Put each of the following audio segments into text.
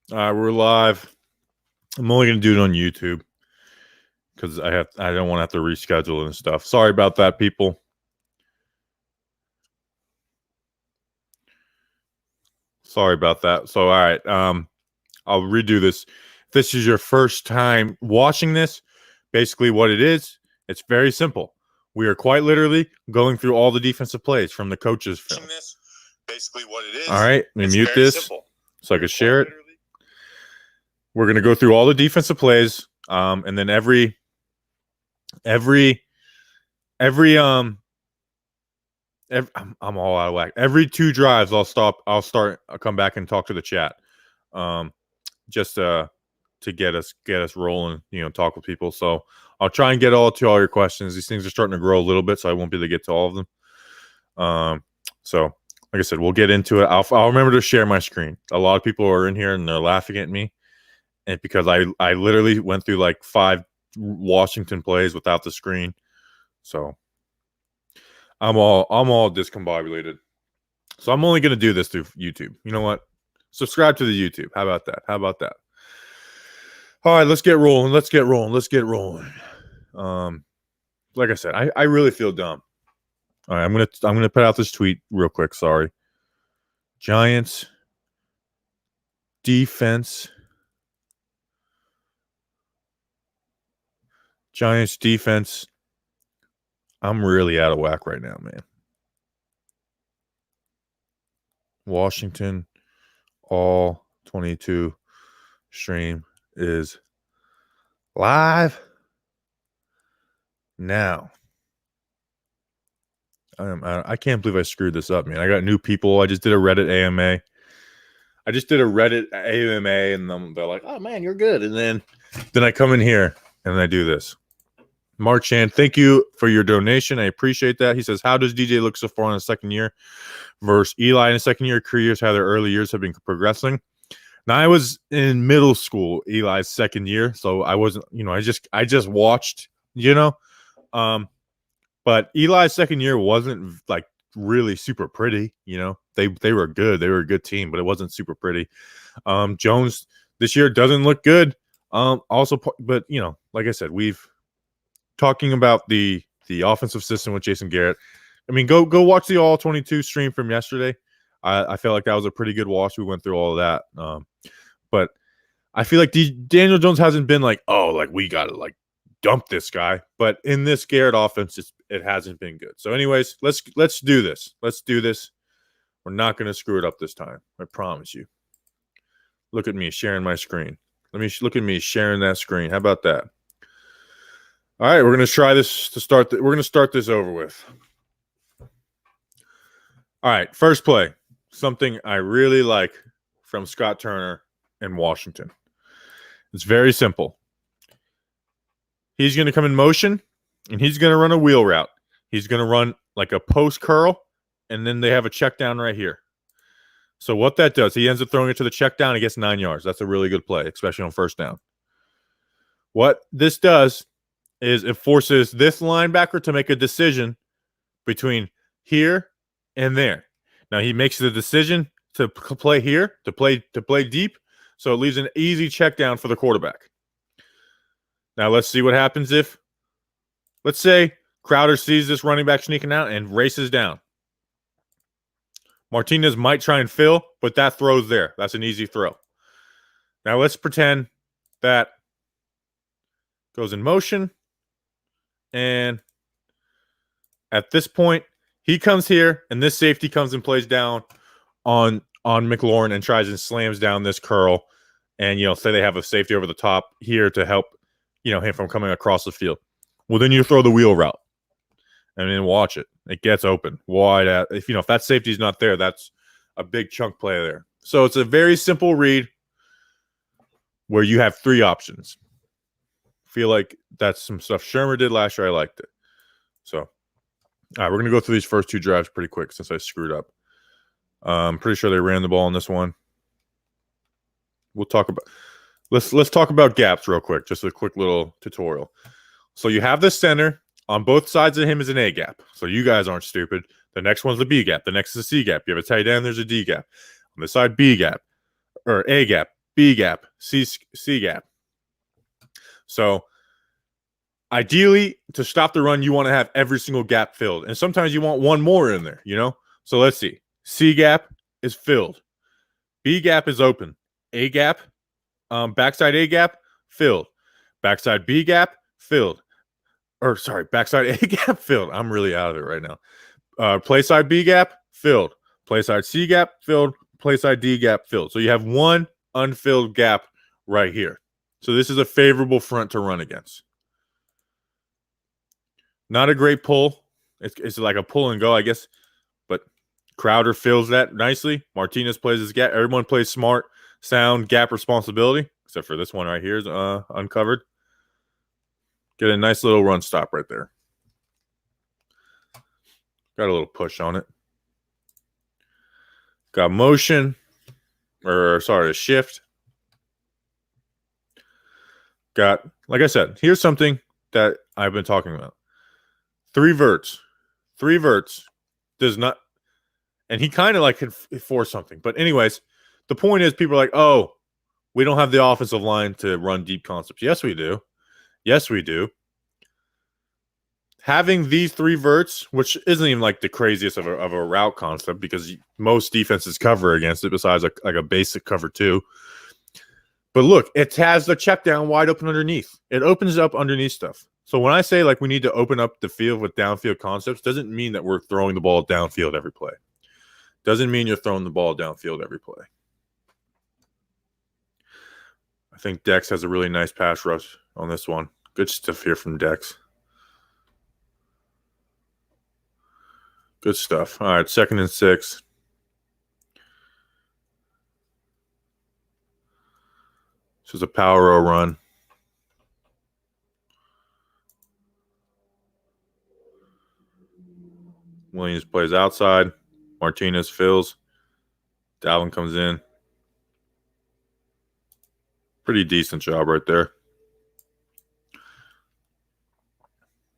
All right, we're live. I'm only gonna do it on YouTube because I don't want to have to reschedule and stuff. Sorry about that, people. Sorry about that. So, all right, I'll redo this. If this is your first time watching this, basically what it is, it's very simple. We are quite literally going through all the defensive plays from the coaches' film. Basically what it is. All right, let me mute this so I can share it. We're going to go through all the defensive plays, and then every I'm all out of whack. Every 2 drives, I'll come back and talk to the chat, just to get us rolling. Talk with people. So I'll try and get to all your questions. These things are starting to grow a little bit, so I won't be able to get to all of them. So like I said, we'll get into it. I'll remember to share my screen. A lot of people are in here and they're laughing at me, and because I literally went through like 5 Washington plays without the screen. So I'm all discombobulated. So I'm only going to do this through YouTube. You know what? Subscribe to the YouTube. How about that? All right, let's get rolling. Like I said, I really feel dumb. All right, I'm gonna put out this tweet real quick. Sorry. Giants defense. I'm really out of whack right now, man. Washington All-22 stream is live now. I can't believe I screwed this up, man. I got new people. I just did a Reddit AMA. And they're like, "Oh man, you're good." And then I come in here and I do this. Mark Chan, thank you for your donation. I appreciate that. He says, "How does DJ look so far in his second year versus Eli in his second year? Careers, how their early years have been progressing." Now, I was in middle school, Eli's second year, so I wasn't, I just watched, but Eli's second year wasn't like really super pretty. They were good. They were a good team, but it wasn't super pretty. Jones this year doesn't look good. Also, but like I said, we've talking about the offensive system with Jason Garrett. I mean, go watch the All-22 stream from yesterday. I felt like that was a pretty good watch. We went through all of that. But I feel like Daniel Jones hasn't been like, oh, like we got to like dump this guy. But in this Garrett offense, it hasn't been good. So anyways, let's do this. We're not going to screw it up this time. I promise you. Look at me sharing my screen. Look at me sharing that screen. How about that? All right, we're going to try this to start. We're going to start this over with. All right, first play. Something I really like from Scott Turner in Washington. It's very simple. He's going to come in motion, and he's going to run a wheel route. He's going to run like a post curl, and then they have a check down right here. So what that does, he ends up throwing it to the check down. He gets 9 yards. That's a really good play, especially on first down. What this does is it forces this linebacker to make a decision between here and there. Now he makes the decision to play here, to play deep, so it leaves an easy check down for the quarterback. Now let's see what happens if, let's say, Crowder sees this running back sneaking out and races down. Martinez might try and fill, but that throw's there. That's an easy throw. Now let's pretend that goes in motion. And at this point, he comes here, and this safety comes and plays down on McLaurin and tries and slams down this curl. And, say they have a safety over the top here to help, him from coming across the field. Well, then you throw the wheel route. And then watch it. It gets open wide out. If that safety's not there, that's a big chunk play there. So it's a very simple read where you have 3 options. Feel like that's some stuff Shermer did last year. I liked it. So, all right, we're going to go through these first 2 drives pretty quick since I screwed up. I'm pretty sure they ran the ball on this one. We'll talk about let's talk about gaps real quick. Just a quick little tutorial. So you have the center. On both sides of him is an A gap. So you guys aren't stupid. The next one's a B gap. The next is a C gap. You have a tight end, there's a D gap. On the side, B gap or A gap. B gap, C gap. So ideally, to stop the run, you want to have every single gap filled. And sometimes you want one more in there, So let's see. C gap is filled. B gap is open. A gap, backside A gap, filled. Backside B gap, filled. Backside A gap, filled. I'm really out of it right now. Play side B gap, filled. Play side C gap, filled. Play side D gap, filled. So you have one unfilled gap right here. So this is a favorable front to run against. Not a great pull. It's like a pull and go, I guess. But Crowder fills that nicely. Martinez plays his gap. Everyone plays smart, sound, gap responsibility. Except for this one right here is uncovered. Get a nice little run stop right there. Got a little push on it. Got motion. A shift. Got, like I said, here's something that I've been talking about. 3 verts. 3 verts does not, and he kind of like could force something. But anyways, the point is people are like, oh, we don't have the offensive line to run deep concepts. Yes, we do. Yes, we do. Having these 3 verts, which isn't even like the craziest of a route concept because most defenses cover against it besides like a basic cover 2. But look, it has the check down wide open underneath. It opens up underneath stuff. So when I say like we need to open up the field with downfield concepts, doesn't mean that we're throwing the ball downfield every play. Doesn't mean you're throwing the ball downfield every play. I think Dex has a really nice pass rush on this one. Good stuff here from Dex. Good stuff. All right, 2nd and 6. This is a power row run. Williams plays outside. Martinez fills. Dalvin comes in. Pretty decent job right there.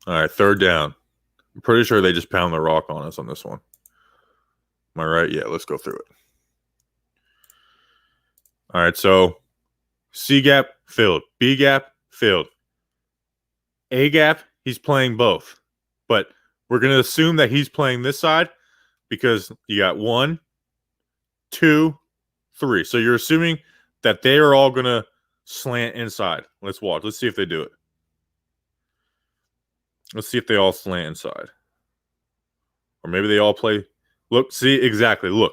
All right, 3rd down. I'm pretty sure they just pound the rock on us on this one. Am I right? Yeah, let's go through it. All right, so C gap, filled. B gap, filled. A gap, he's playing both. But we're going to assume that he's playing this side because you got 1, 2, 3. So you're assuming that they are all going to slant inside. Let's watch. Let's see if they do it. Let's see if they all slant inside. Or maybe they all play. Look, see, exactly. Look.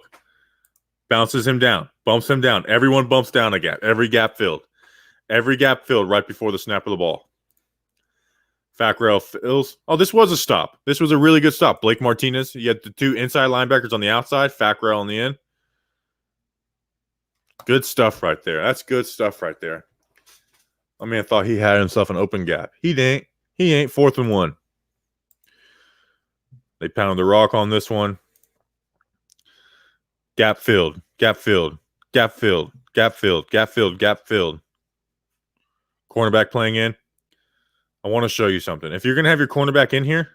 Bounces him down. Bumps him down. Everyone bumps down a gap. Every gap filled. Every gap filled right before the snap of the ball. Fackrell fills. Oh, this was a stop. This was a really good stop. Blake Martinez. You had the 2 inside linebackers on the outside. Fackrell on the end. Good stuff right there. That's good stuff right there. I mean, I thought he had himself an open gap. He didn't. He ain't. 4th and 1. They pounded the rock on this one. Gap filled. Gap filled. Gap filled. Gap filled. Gap filled. Gap filled. Cornerback playing in. I want to show you something. If you're going to have your cornerback in here,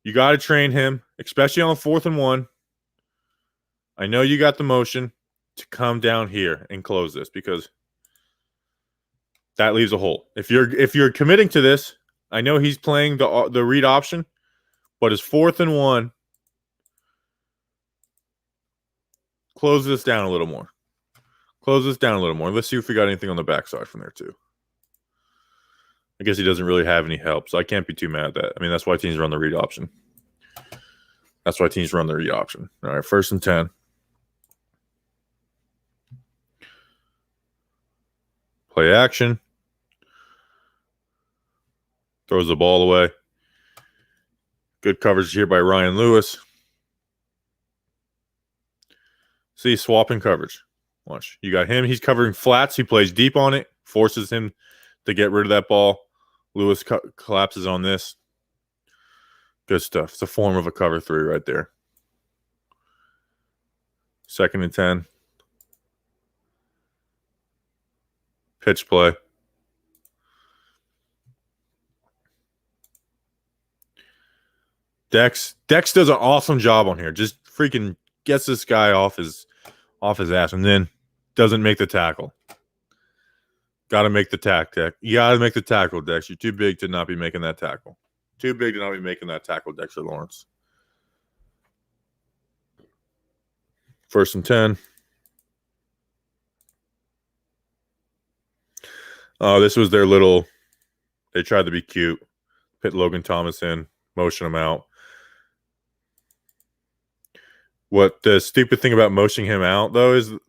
you got to train him, especially on 4th and 1. I know you got the motion to come down here and close this because that leaves a hole. If you're committing to this, I know he's playing the read option, but it's 4th and 1. Close this down a little more. Close this down a little more. Let's see if we got anything on the backside from there too. I guess he doesn't really have any help, so I can't be too mad at that. I mean, that's why teams run the read option. That's why teams run the read option. All right, 1st and 10. Play action. Throws the ball away. Good coverage here by Ryan Lewis. See, swapping coverage. Watch. You got him. He's covering flats. He plays deep on it. Forces him to get rid of that ball. Lewis collapses on this. Good stuff. It's a form of a cover 3 right there. 2nd and 10. Pitch play. Dex does an awesome job on here. Just freaking gets this guy off his ass. And then doesn't make the tackle. Got to make the tackle, Dex. You got to make the tackle, Dex. You're too big to not be making that tackle. Too big to not be making that tackle, Dexter Lawrence. 1st and 10. Oh, this was their little. They tried to be cute. Put Logan Thomas in, motion him out. What the stupid thing about motioning him out, though, is it's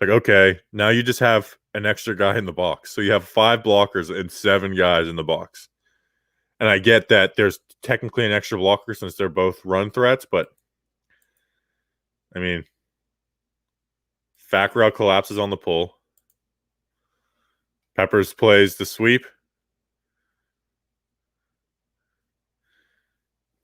like, okay, now you just have an extra guy in the box. So you have 5 blockers and 7 guys in the box. And I get that there's technically an extra blocker since they're both run threats, but I mean, Fackrell collapses on the pull. Peppers plays the sweep.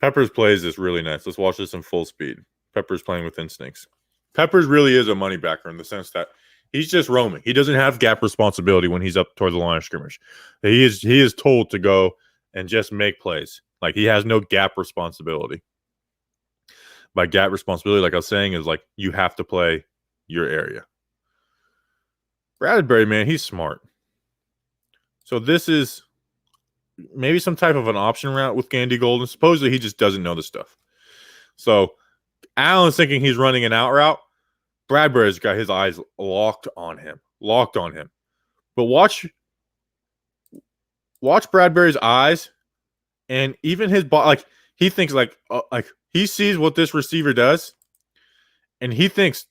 Peppers plays this really nice. Let's watch this in full speed. Peppers playing with instincts. Peppers really is a money backer in the sense that he's just roaming. He doesn't have gap responsibility when he's up toward the line of scrimmage. He is told to go and just make plays. Like, he has no gap responsibility. By gap responsibility, like I was saying, is like you have to play your area. Bradbury, man, he's smart. So this is maybe some type of an option route with Gandy Golden. Supposedly he just doesn't know the stuff. So Allen's thinking he's running an out route. Bradbury's got his eyes locked on him. But watch Bradbury's eyes and even his body. Like, he thinks like he sees what this receiver does, and he thinks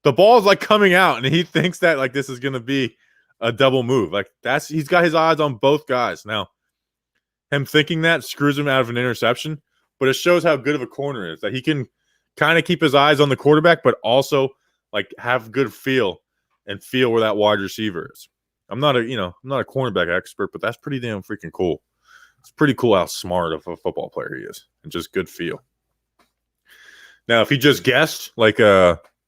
the ball is like coming out, and he thinks that like this is going to be a double move. Like, he's got his eyes on both guys. Now, him thinking that screws him out of an interception, but it shows how good of a corner is that he can kind of keep his eyes on the quarterback, but also like have good feel where that wide receiver is. I'm not a cornerback expert, but that's pretty damn freaking cool. It's pretty cool how smart of a football player he is and just good feel. Now, if he just guessed like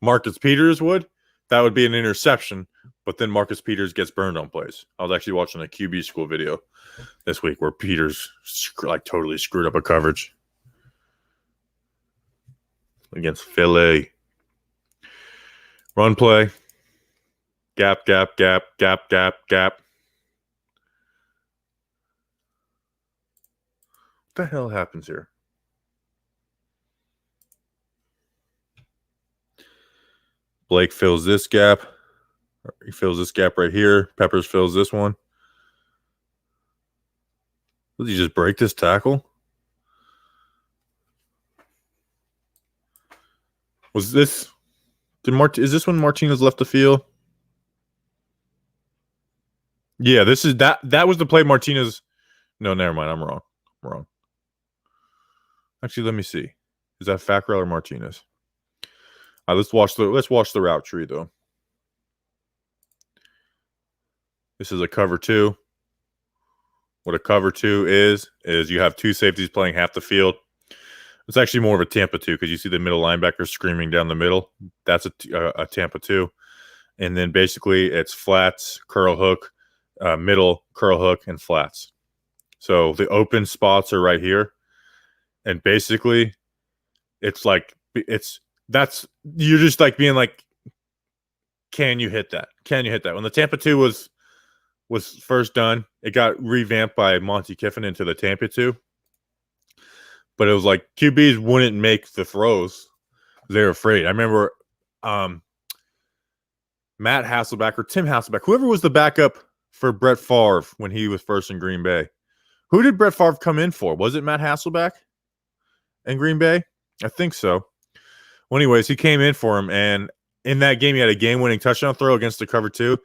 Marcus Peters would, that would be an interception, but then Marcus Peters gets burned on plays. I was actually watching a QB school video this week where Peters like totally screwed up a coverage against Philly. Run play. Gap, gap, gap, gap, gap, gap. What the hell happens here? Blake fills this gap. He fills this gap right here. Peppers fills this one. Did he just break this tackle? Was this... is this when Martinez left the field? Yeah, this is that was the play Martinez. No, never mind. I'm wrong. Actually, let me see. Is that Fackrell or Martinez? All right, let's watch the route tree though. This is a cover 2. What a cover 2 is you have 2 safeties playing half the field. It's actually more of a Tampa 2 because you see the middle linebacker screaming down the middle. That's a Tampa 2. And then basically it's flats, curl hook, middle, curl hook, and flats. So the open spots are right here. And basically it's like you're just like being like, can you hit that? Can you hit that? When the Tampa 2 was first done, it got revamped by Monty Kiffin into the Tampa 2. But it was like QBs wouldn't make the throws. They were afraid. I remember Matt Hasselbeck or Tim Hasselbeck, whoever was the backup for Brett Favre when he was first in Green Bay. Who did Brett Favre come in for? Was it Matt Hasselbeck in Green Bay? I think so. Well, anyways, he came in for him, and in that game, he had a game-winning touchdown throw against the cover 2,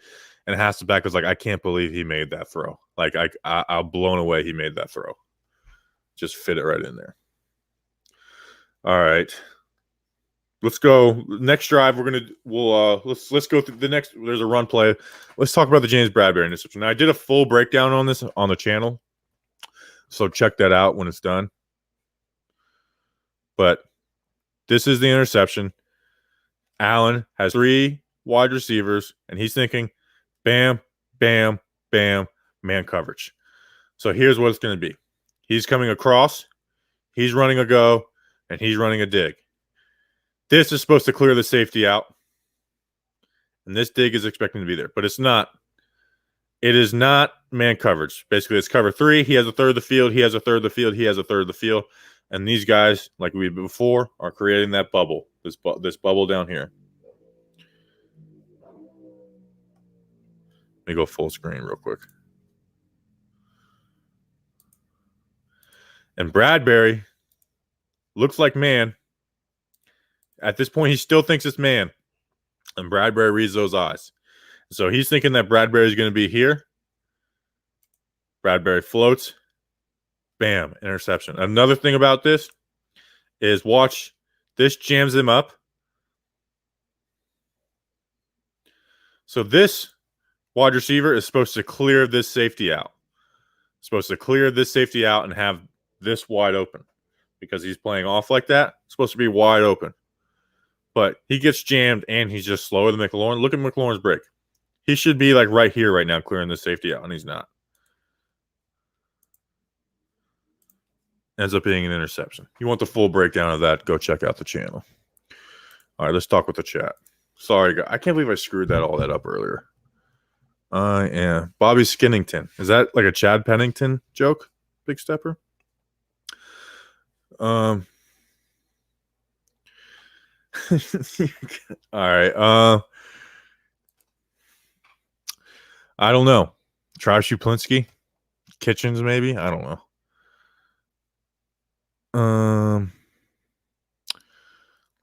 and Hasselbeck was like, I can't believe he made that throw. Like, I'm blown away he made that throw. Just fit it right in there. All right. Let's go. Next drive, let's go through the next. There's a run play. Let's talk about the James Bradbury interception. Now, I did a full breakdown on this on the channel, so check that out when it's done. But this is the interception. Allen has 3 wide receivers, and he's thinking, bam, bam, bam, man coverage. So here's what it's going to be. He's coming across, he's running a go, and he's running a dig. This is supposed to clear the safety out. And this dig is expecting to be there, but it's not. It is not man coverage. Basically, it's cover 3. He has a third of the field. He has a third of the field. He has a third of the field. And these guys, like we did before, are creating that bubble. This bubble down here. Let me go full screen real quick. And Bradbury looks like man. At this point, he still thinks it's man. And Bradbury reads those eyes. So he's thinking that Bradbury is going to be here. Bradbury floats. Bam, interception. Another thing about this is watch. This jams him up. So this wide receiver is supposed to clear this safety out. Supposed to clear this safety out and have this wide open. Because he's playing off like that. It's supposed to be wide open. But he gets jammed and he's just slower than McLaurin. Look at McLaurin's break. He should be like right here right now clearing the safety out, and he's not. Ends up being an interception. You want the full breakdown of that, go check out the channel. All right, let's talk with the chat. Sorry, guys. I can't believe I screwed all that up earlier. Yeah. Bobby Skinnington. Is that like a Chad Pennington joke? Big stepper? All right. I don't know. Travis Shuplinski? Kitchens, maybe? I don't know.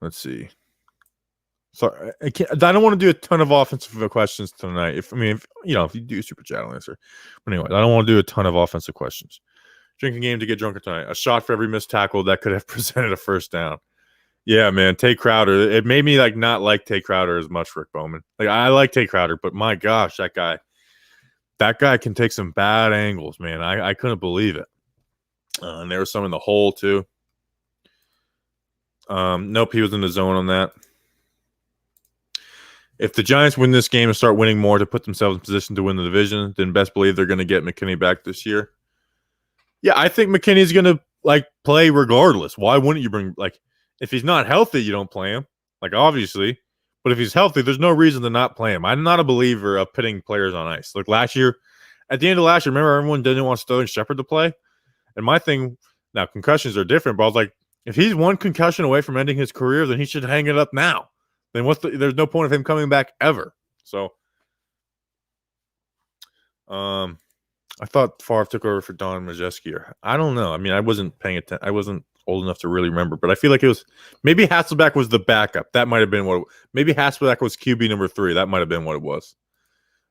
Let's see. Sorry, I don't want to do a ton of offensive questions tonight. If you do super chat, I'll answer. But anyway, I don't want to do a ton of offensive questions. Drinking game to get drunker tonight. A shot for every missed tackle that could have presented a first down. Yeah, man. Tay Crowder. It made me not like Tay Crowder as much, Rick Bowman. I like Tay Crowder, but my gosh, that guy can take some bad angles, man. I couldn't believe it. And there was some in the hole too. Nope, he was in the zone on that. If the Giants win this game and start winning more to put themselves in position to win the division, then best believe they're going to get McKinney back this year. Yeah, I think McKinney's going to play regardless. Why wouldn't you bring if he's not healthy, you don't play him. Obviously. But if he's healthy, there's no reason to not play him. I'm not a believer of putting players on ice. Last year, at the end of last year, remember everyone didn't want Sterling Shepard to play? And my thing, now concussions are different, but I was like, if he's one concussion away from ending his career, then he should hang it up now. Then there's no point of him coming back ever. So, I thought Favre took over for Don Majewski. I don't know. I mean, I wasn't paying attention. I wasn't old enough to really remember, but I feel like it was maybe Hasselbeck was the backup. That might have been maybe Hasselbeck was QB number 3. That might have been what it was.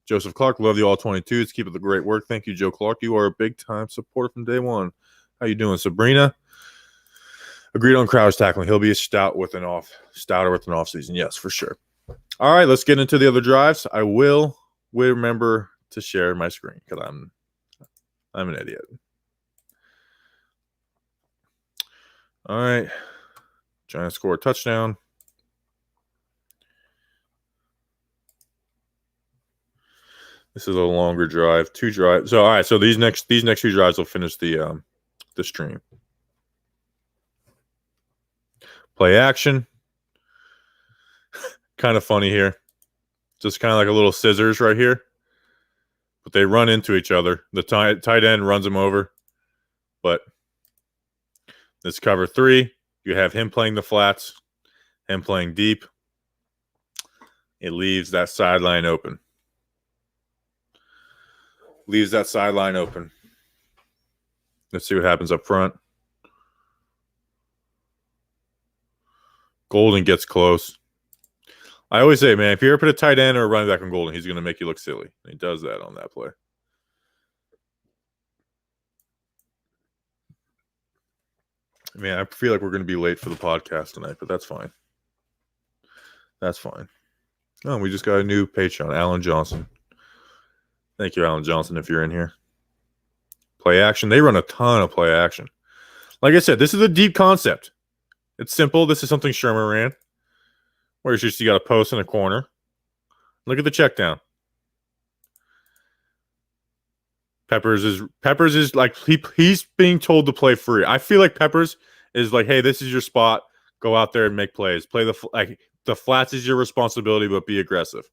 Joseph Clark, love the All-22s. Keep up the great work. Thank you, Joe Clark. You are a big-time supporter from day one. How you doing, Sabrina? Agreed on Crowder's tackling. He'll be a stouter with an off season. Yes, for sure. All right, let's get into the other drives. I will remember to share my screen because I'm an idiot. All right. Giants score a touchdown. This is a longer drive. 2 drives. So all right. So these next 2 drives will finish the stream. Play action. Kind of funny here. Just kind of like a little scissors right here. But they run into each other. The tight end runs him over. But this cover 3. You have him playing the flats. Him playing deep. It leaves that sideline open. Let's see what happens up front. Golden gets close. I always say, man, if you ever put a tight end or a running back on Golden, he's going to make you look silly. And he does that on that play. Man, I feel like we're going to be late for the podcast tonight, but that's fine. Oh, we just got a new Patreon, Alan Johnson. Thank you, Alan Johnson, if you're in here. Play action. They run a ton of play action. Like I said, this is a deep concept. It's simple. This is something Shermer ran. Where it's just you got a post in a corner. Look at the check down. Peppers is like he's being told to play free. I feel like Peppers is like, hey, this is your spot. Go out there and make plays. Play the flats is your responsibility, but be aggressive.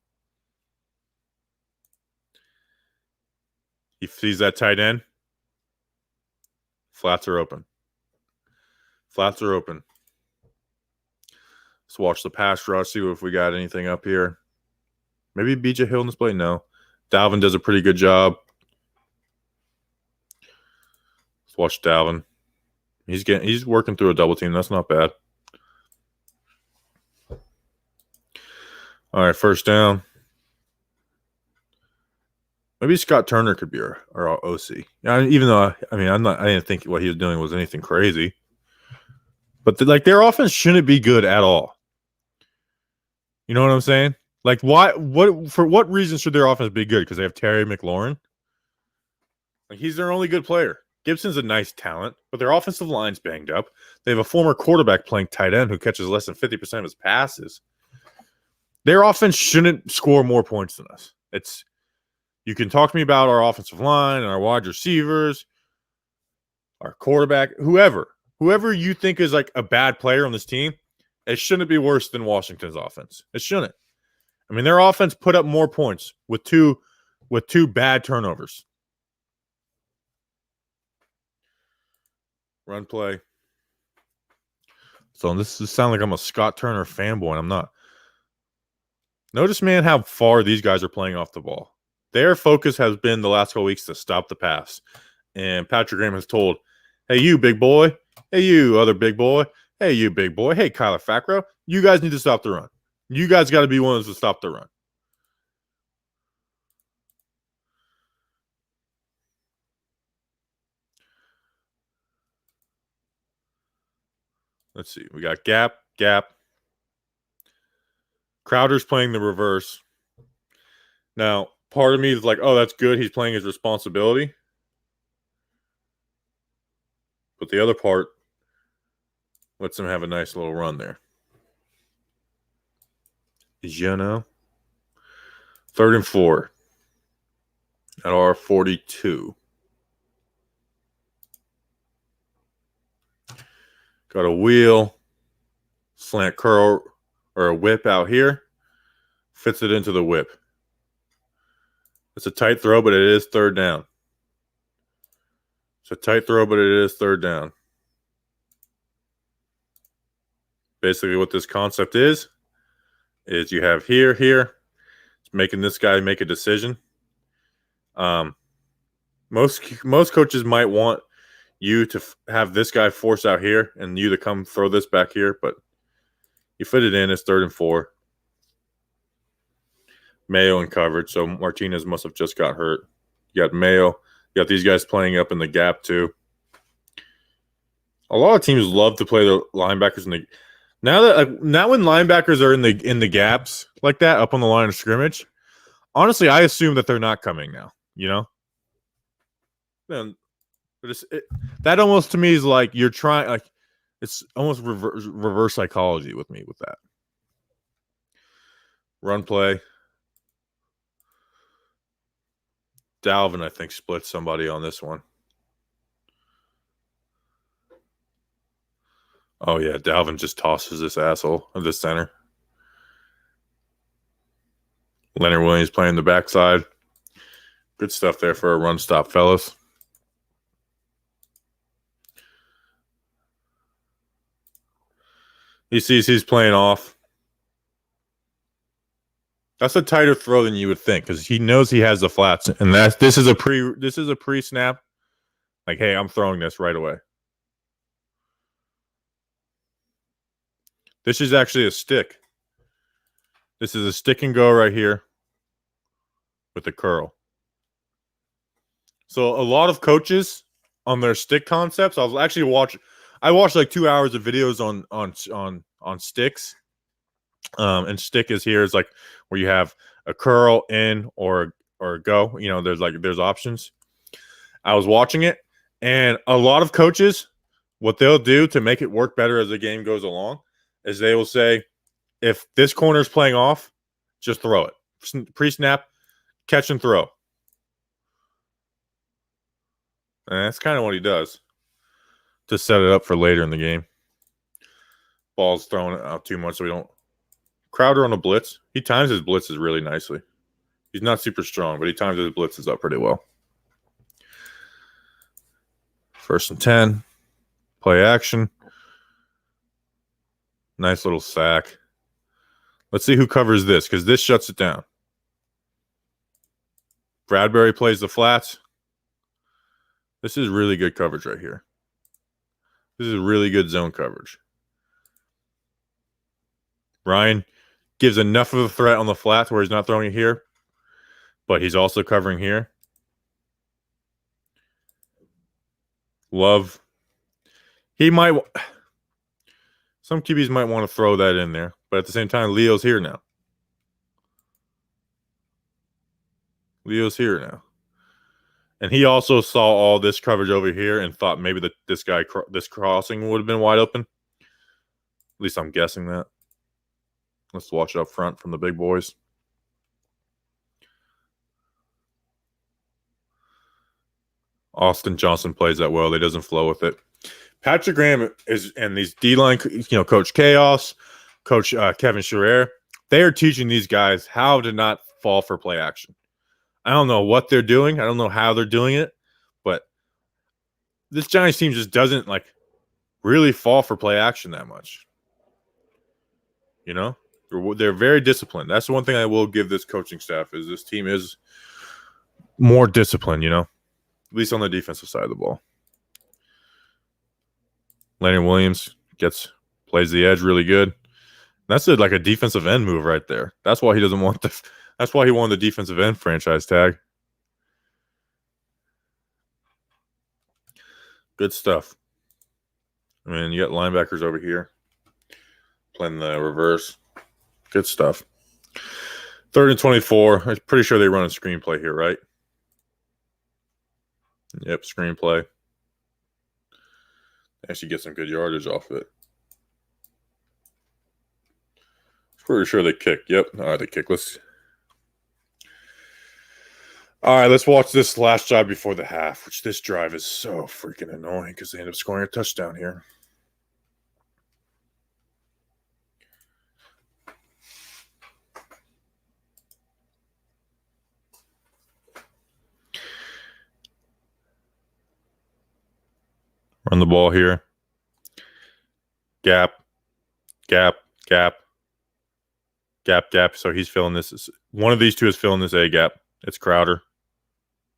He sees that tight end. Flats are open. Flats are open. Let's watch the pass rush, see if we got anything up here. Maybe BJ Hill in this play? No. Dalvin does a pretty good job. Let's watch Dalvin. He's working through a double team. That's not bad. All right, first down. Maybe Scott Turner could be our OC. Even though I didn't think what he was doing was anything crazy. But their offense shouldn't be good at all. You know what I'm saying? Like, for what reason should their offense be good? Because they have Terry McLaurin? Like, he's their only good player. Gibson's a nice talent, but their offensive line's banged up. They have a former quarterback playing tight end who catches less than 50% of his passes. Their offense shouldn't score more points than us. You can talk to me about our offensive line and our wide receivers, our quarterback, whoever you think is like a bad player on this team, it shouldn't be worse than Washington's offense. It shouldn't. I mean, their offense put up more points with two bad turnovers. Run play. So this sounds like I'm a Scott Turner fanboy, and I'm not. Notice, man, how far these guys are playing off the ball. Their focus has been the last couple weeks to stop the pass. And Patrick Graham has told, hey, you big boy. Hey, you other big boy. Hey, you big boy. Hey, Kyler Fackrell. You guys need to stop the run. You guys got to be ones to stop the run. Let's see. We got gap. Crowder's playing the reverse. Now, part of me is like, oh, that's good. He's playing his responsibility. But the other part lets him have a nice little run there. You know? 3rd and 4 at our 42. Got a wheel, slant curl, or a whip out here. Fits it into the whip. It's a tight throw, but it is 3rd down. It's a tight throw, but it is 3rd down. Basically what this concept is you have here. It's making this guy make a decision. Most coaches might want you to have this guy force out here and you to come throw this back here, but you fit it in. It's 3rd and 4. Mayo in coverage, so Martinez must have just got hurt. You got Mayo. You got these guys playing up in the gap too. A lot of teams love to play the linebackers in the now when linebackers are in the gaps like that up on the line of scrimmage. Honestly, I assume that they're not coming now. You know, that almost to me is like you're trying. Like it's almost reverse psychology with me with that. Run play. Dalvin, I think, split somebody on this one. Oh, yeah. Dalvin just tosses this asshole of the center. Leonard Williams playing the backside. Good stuff there for a run stop, fellas. He sees he's playing off. That's a tighter throw than you would think because he knows he has the flats, and this is a pre-snap. Like, hey, I'm throwing this right away. This is actually a stick. This is a stick and go right here with the curl. So a lot of coaches on their stick concepts. I watched like 2 hours of videos on sticks. And stick is like where you have a curl in or a go. You know, there's options. I was watching it, and a lot of coaches, what they'll do to make it work better as the game goes along is they will say, if this corner is playing off, just throw it. Pre-snap, catch and throw. And that's kind of what he does to set it up for later in the game. Ball's throwing it out too much so we don't. Crowder on a blitz. He times his blitzes really nicely. He's not super strong, but he times his blitzes up pretty well. First and 10. Play action. Nice little sack. Let's see who covers this, because this shuts it down. Bradbury plays the flats. This is really good coverage right here. This is really good zone coverage. Ryan gives enough of a threat on the flats where he's not throwing it here, but he's also covering here. Love. He might. Some QBs might want to throw that in there, but at the same time, Leo's here now. Leo's here now. And he also saw all this coverage over here and thought maybe that this crossing would have been wide open. At least I'm guessing that. Let's watch it up front from the big boys. Austin Johnson plays that well. He doesn't flow with it. Patrick Graham is, and these D-line, Coach Chaos, Coach Kevin Scherer, they are teaching these guys how to not fall for play action. I don't know what they're doing. I don't know how they're doing it, but this Giants team just doesn't really fall for play action that much. They're very disciplined. That's the one thing I will give this coaching staff is this team is more disciplined, at least on the defensive side of the ball. Leonard Williams plays the edge really good. That's like a defensive end move right there. That's why he doesn't want that's why he won the defensive end franchise tag. Good stuff. I mean, you got linebackers over here playing the reverse. Good stuff. 3rd and 24. I'm pretty sure they run a screenplay here, right? Yep, screenplay. Actually get some good yardage off of it. Pretty sure they kicked. Yep. All right, they kick. All right, let's watch this last drive before the half, which this drive is so freaking annoying because they end up scoring a touchdown here. Run the ball here. Gap. So he's filling this. One of these two is filling this A gap. It's Crowder.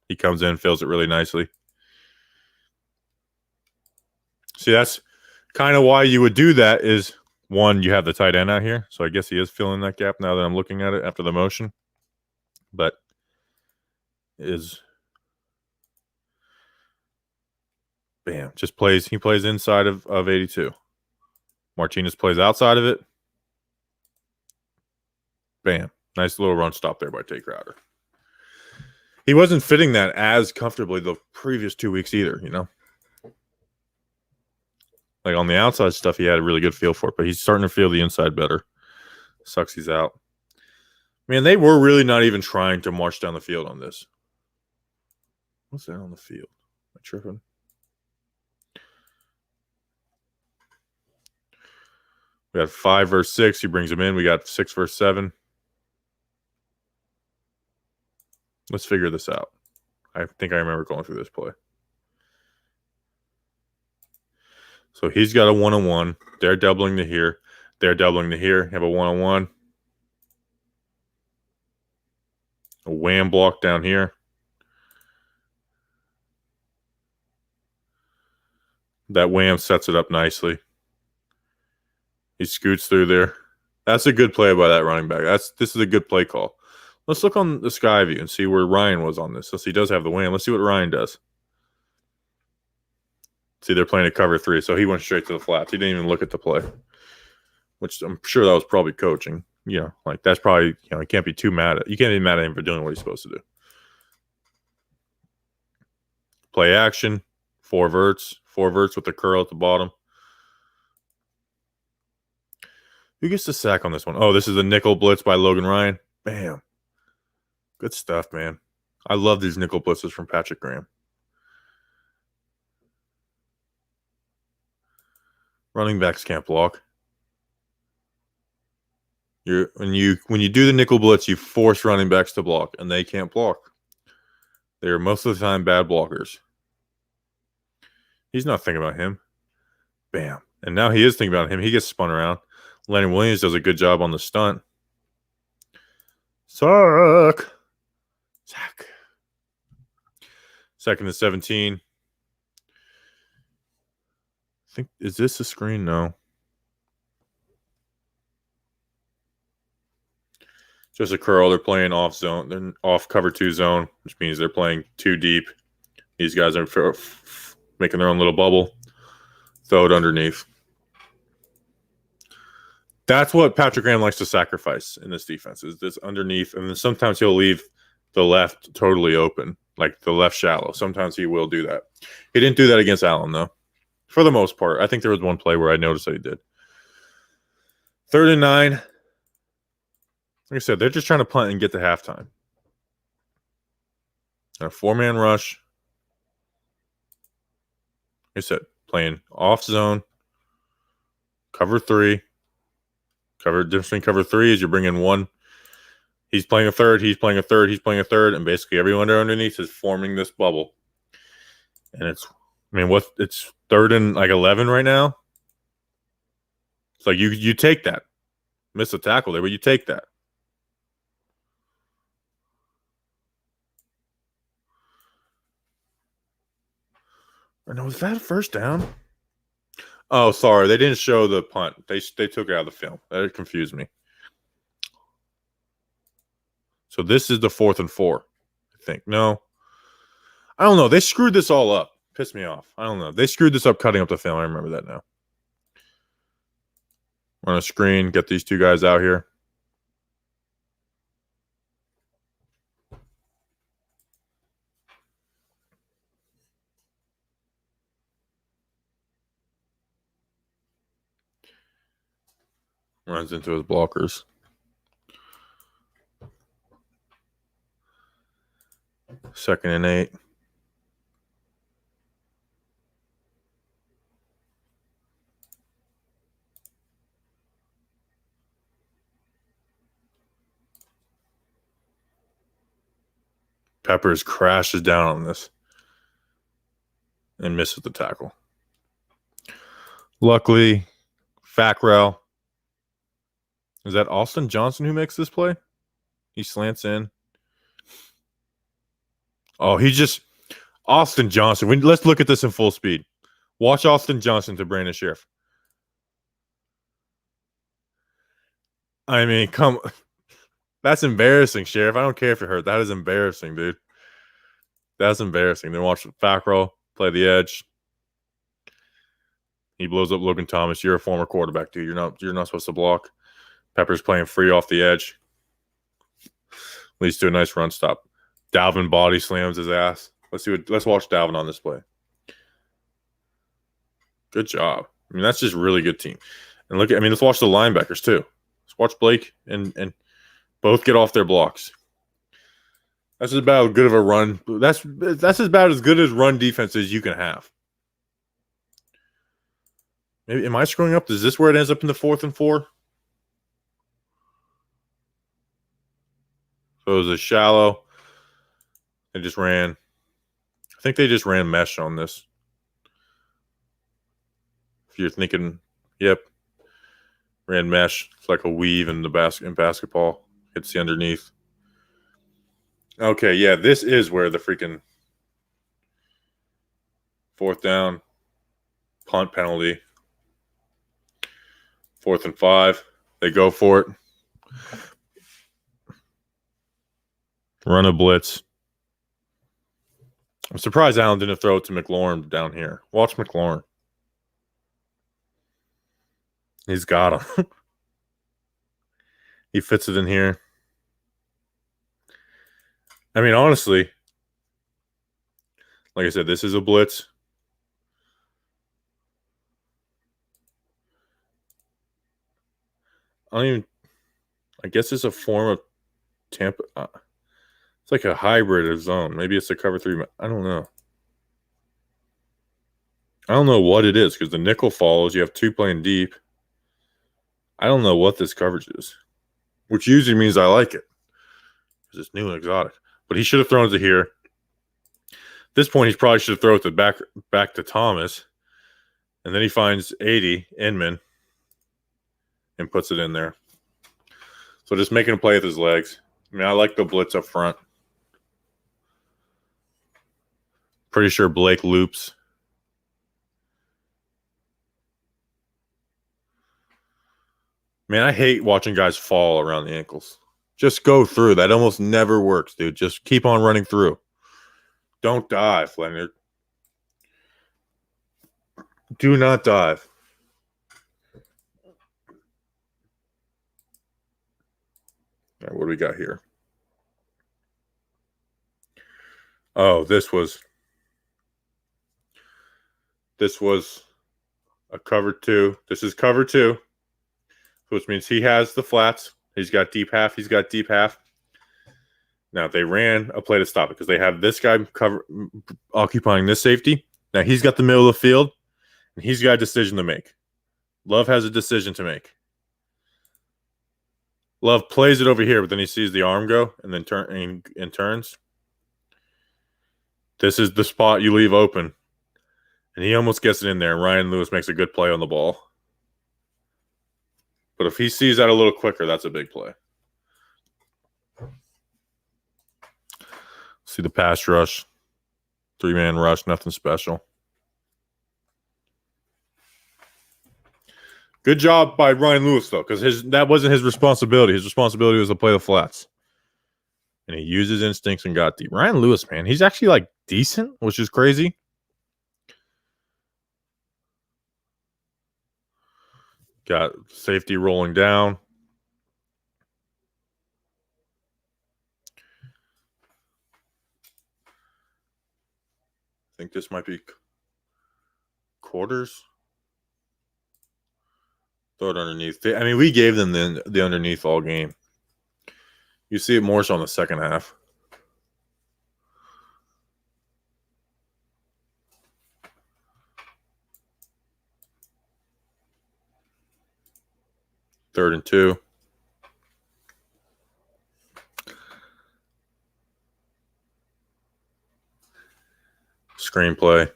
He comes in, fills it really nicely. See, that's kind of why you would do that is, one, you have the tight end out here. So I guess he is filling that gap now that I'm looking at it after the motion. But bam, he plays inside of 82. Martinez plays outside of it. Bam. Nice little run stop there by Tay Crowder. He wasn't fitting that as comfortably the previous 2 weeks either, Like on the outside stuff, he had a really good feel for it, but he's starting to feel the inside better. Sucks he's out. Man, they were really not even trying to march down the field on this. What's that on the field? Am I tripping? We got 5 versus 6. He brings him in. We got 6 versus 7. Let's figure this out. I think I remember going through this play. So he's got a one-on-one. They're doubling to here. They're doubling to here. Have a one-on-one. A wham block down here. That wham sets it up nicely. He scoots through there. That's a good play by that running back. This is a good play call. Let's look on the sky view and see where Ryan was on this. Since he does have the wham, let's see what Ryan does. See, they're playing a cover 3, so he went straight to the flats. He didn't even look at the play, which I'm sure that was probably coaching. That's probably, you can't be too mad at. You can't be mad at him for doing what he's supposed to do. Play action, 4 verts with the curl at the bottom. Who gets the sack on this one? Oh, this is a nickel blitz by Logan Ryan. Bam. Good stuff, man. I love these nickel blitzes from Patrick Graham. Running backs can't block. When you do the nickel blitz, you force running backs to block, and they can't block. They're most of the time bad blockers. He's not thinking about him. Bam. And now he is thinking about him. He gets spun around. Lenny Williams does a good job on the stunt. Suck. Zach. 2nd and 17. I think, is this a screen? No. Just a curl. They're playing off zone. They're off cover 2 zone, which means they're playing too deep. These guys are making their own little bubble. Throw it underneath. That's what Patrick Graham likes to sacrifice in this defense, is this underneath. And then sometimes he'll leave the left totally open, like the left shallow. Sometimes he will do that. He didn't do that against Allen, though. For the most part. I think there was one play where I noticed that he did. 3rd and 9. Like I said, they're just trying to punt and get to halftime. A 4-man rush. Like I said, playing off zone. Cover 3. Difference between cover 3 is you're bringing one. He's playing a third. He's playing a third. He's playing a third. And basically everyone underneath is forming this bubble. And it's 3rd and 11 right now. It's like you take that. Miss a tackle there, but you take that. Or no, was that a first down? Oh, sorry. They didn't show the punt. They took it out of the film. That confused me. So this is the 4th and 4, I think. No. I don't know. They screwed this all up. Pissed me off. I don't know. They screwed this up cutting up the film. I remember that now. Run a screen. Get these 2 guys out here. Runs into his blockers. Second and 8. Peppers crashes down on this and misses the tackle. Luckily, Fackrell. Is that Austin Johnson who makes this play? He slants in. Oh, Austin Johnson. Let's look at this in full speed. Watch Austin Johnson to Brandon Sheriff. I mean, come. That's embarrassing, Sheriff. I don't care if you're hurt. That is embarrassing, dude. That's embarrassing. Then watch Fackrell play the edge. He blows up Logan Thomas. You're a former quarterback, dude. You're not supposed to block. Pepper's playing free off the edge. Leads to a nice run stop. Dalvin body slams his ass. Let's watch Dalvin on this play. Good job. I mean, that's just really good team. And let's watch the linebackers too. Let's watch Blake and both get off their blocks. That's about as good of a run. That's about as good as run defense as you can have. Maybe am I screwing up? Is this where it ends up in the 4th and 4? So it was a shallow. I think they just ran mesh on this. If you're thinking, yep, ran mesh. It's like a weave in basketball. Hits the underneath. Okay, yeah, this is where the freaking 4th down punt penalty. 4th and 5. They go for it. Run a blitz. I'm surprised Allen didn't throw it to McLaurin down here. Watch McLaurin. He's got him. He fits it in here. I mean, honestly, like I said, this is a blitz. I guess it's a form of Tampa. It's like a hybrid of zone. Maybe it's a cover 3. I don't know. I don't know what it is because the nickel follows. You have 2 playing deep. I don't know what this coverage is, which usually means I like it because it's new and exotic. But he should have thrown it to here. At this point, he probably should have thrown it back to Thomas. And then he finds 80, Inman, and puts it in there. So just making a play with his legs. I mean, I like the blitz up front. Pretty sure Blake loops. Man, I hate watching guys fall around the ankles. Just go through. That almost never works, dude. Just keep on running through. Don't dive, Leonard. Do not dive. All right, what do we got here? Oh, this was a cover 2. This is cover 2, which means he has the flats. He's got deep half. He's got deep half. Now, they ran a play to stop it because they have this guy occupying this safety. Now, he's got the middle of the field, and he's got a decision to make. Love has a decision to make. Love plays it over here, but then he sees the arm go and then turns. This is the spot you leave open. And he almost gets it in there, and Ryan Lewis makes a good play on the ball. But if he sees that a little quicker, that's a big play. See the pass rush. 3-man rush, nothing special. Good job by Ryan Lewis, though, because that wasn't his responsibility. His responsibility was to play the flats. And he used his instincts and got deep. Ryan Lewis, man, he's actually, like, decent, which is crazy. Got safety rolling down. I think this might be quarters. Throw it underneath. I mean, we gave them the underneath all game. You see it more so in the second half. Third and 2. Screenplay.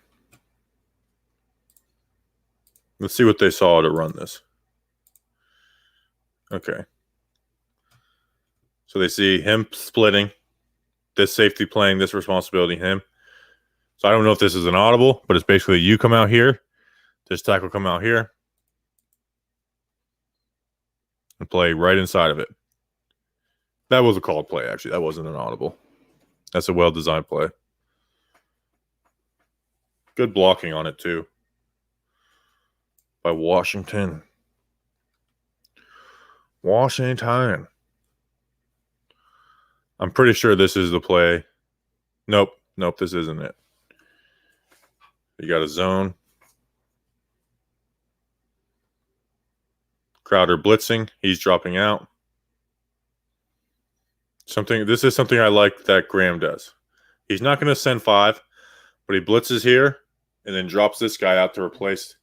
Let's see what they saw to run this. Okay. So they see him splitting, this safety playing this responsibility, him. So I don't know if this is an audible, but it's basically you come out here, this tackle come out here, and play right inside of it. That was a called play, actually. That wasn't an audible. That's a well-designed play. Good blocking on it, too, by Washington. Washington. I'm pretty sure this is the play. Nope, this isn't it. You got a zone. Crowder blitzing. He's dropping out. This is something I like that Graham does. He's not going to send 5, but he blitzes here and then drops this guy out to replace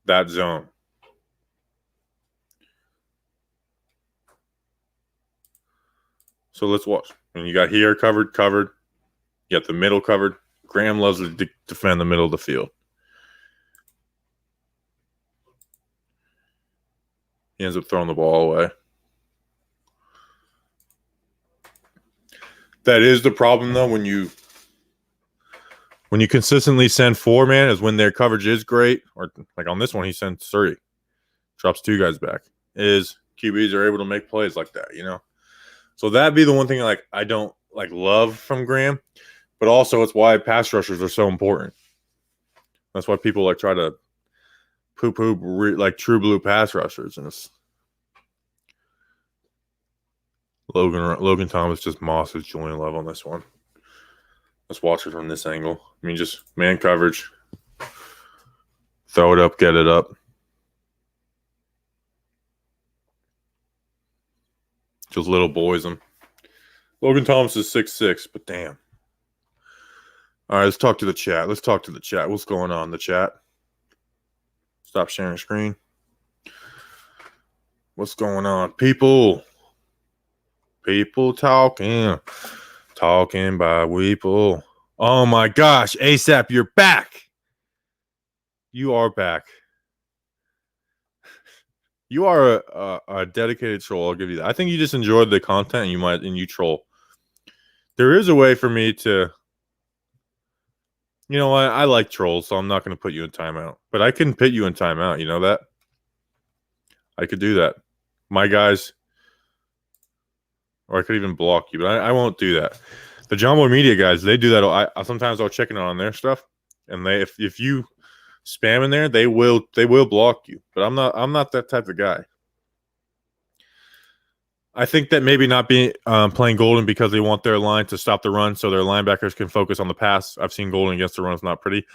that zone. So let's watch. And you got here covered. You got the middle covered. Graham loves to defend the middle of the field. He ends up throwing the ball away. That is the problem, though, when you consistently send 4, man, is when their coverage is great. Or like on this one, he sends 3. Drops 2 guys back. Is QBs are able to make plays like that, you know? So that'd be the one thing like I don't like love from Graham, but also it's why pass rushers are so important. That's why people like try to poo-poo like true blue pass rushers, and it's Logan Thomas just mosses Julian Love on this one. Let's watch it from this angle. I mean, just man coverage, throw it up, get it up. Just little boys him. Logan Thomas is 6'6", but damn. All right, let's talk to the chat. What's going on in the chat? Stop sharing screen. What's going on? People talking by Weeple. Oh my gosh, ASAP, you're back. You are back. You are a dedicated troll. I'll give you that. I think you just enjoyed the content, and you troll. There is a way for me to, you know what? I like trolls, so I'm not going to put you in timeout. But I can put you in timeout. You know that? I could do that. My guys, or I could even block you, but I won't do that. The Jumbo Media guys, they do that. Sometimes I'll check in on their stuff, and if you spam in there, they will block you. But I'm not that type of guy. I think that maybe not being playing Golden because they want their line to stop the run so their linebackers can focus on the pass. I've seen Golden against the run. It's not pretty.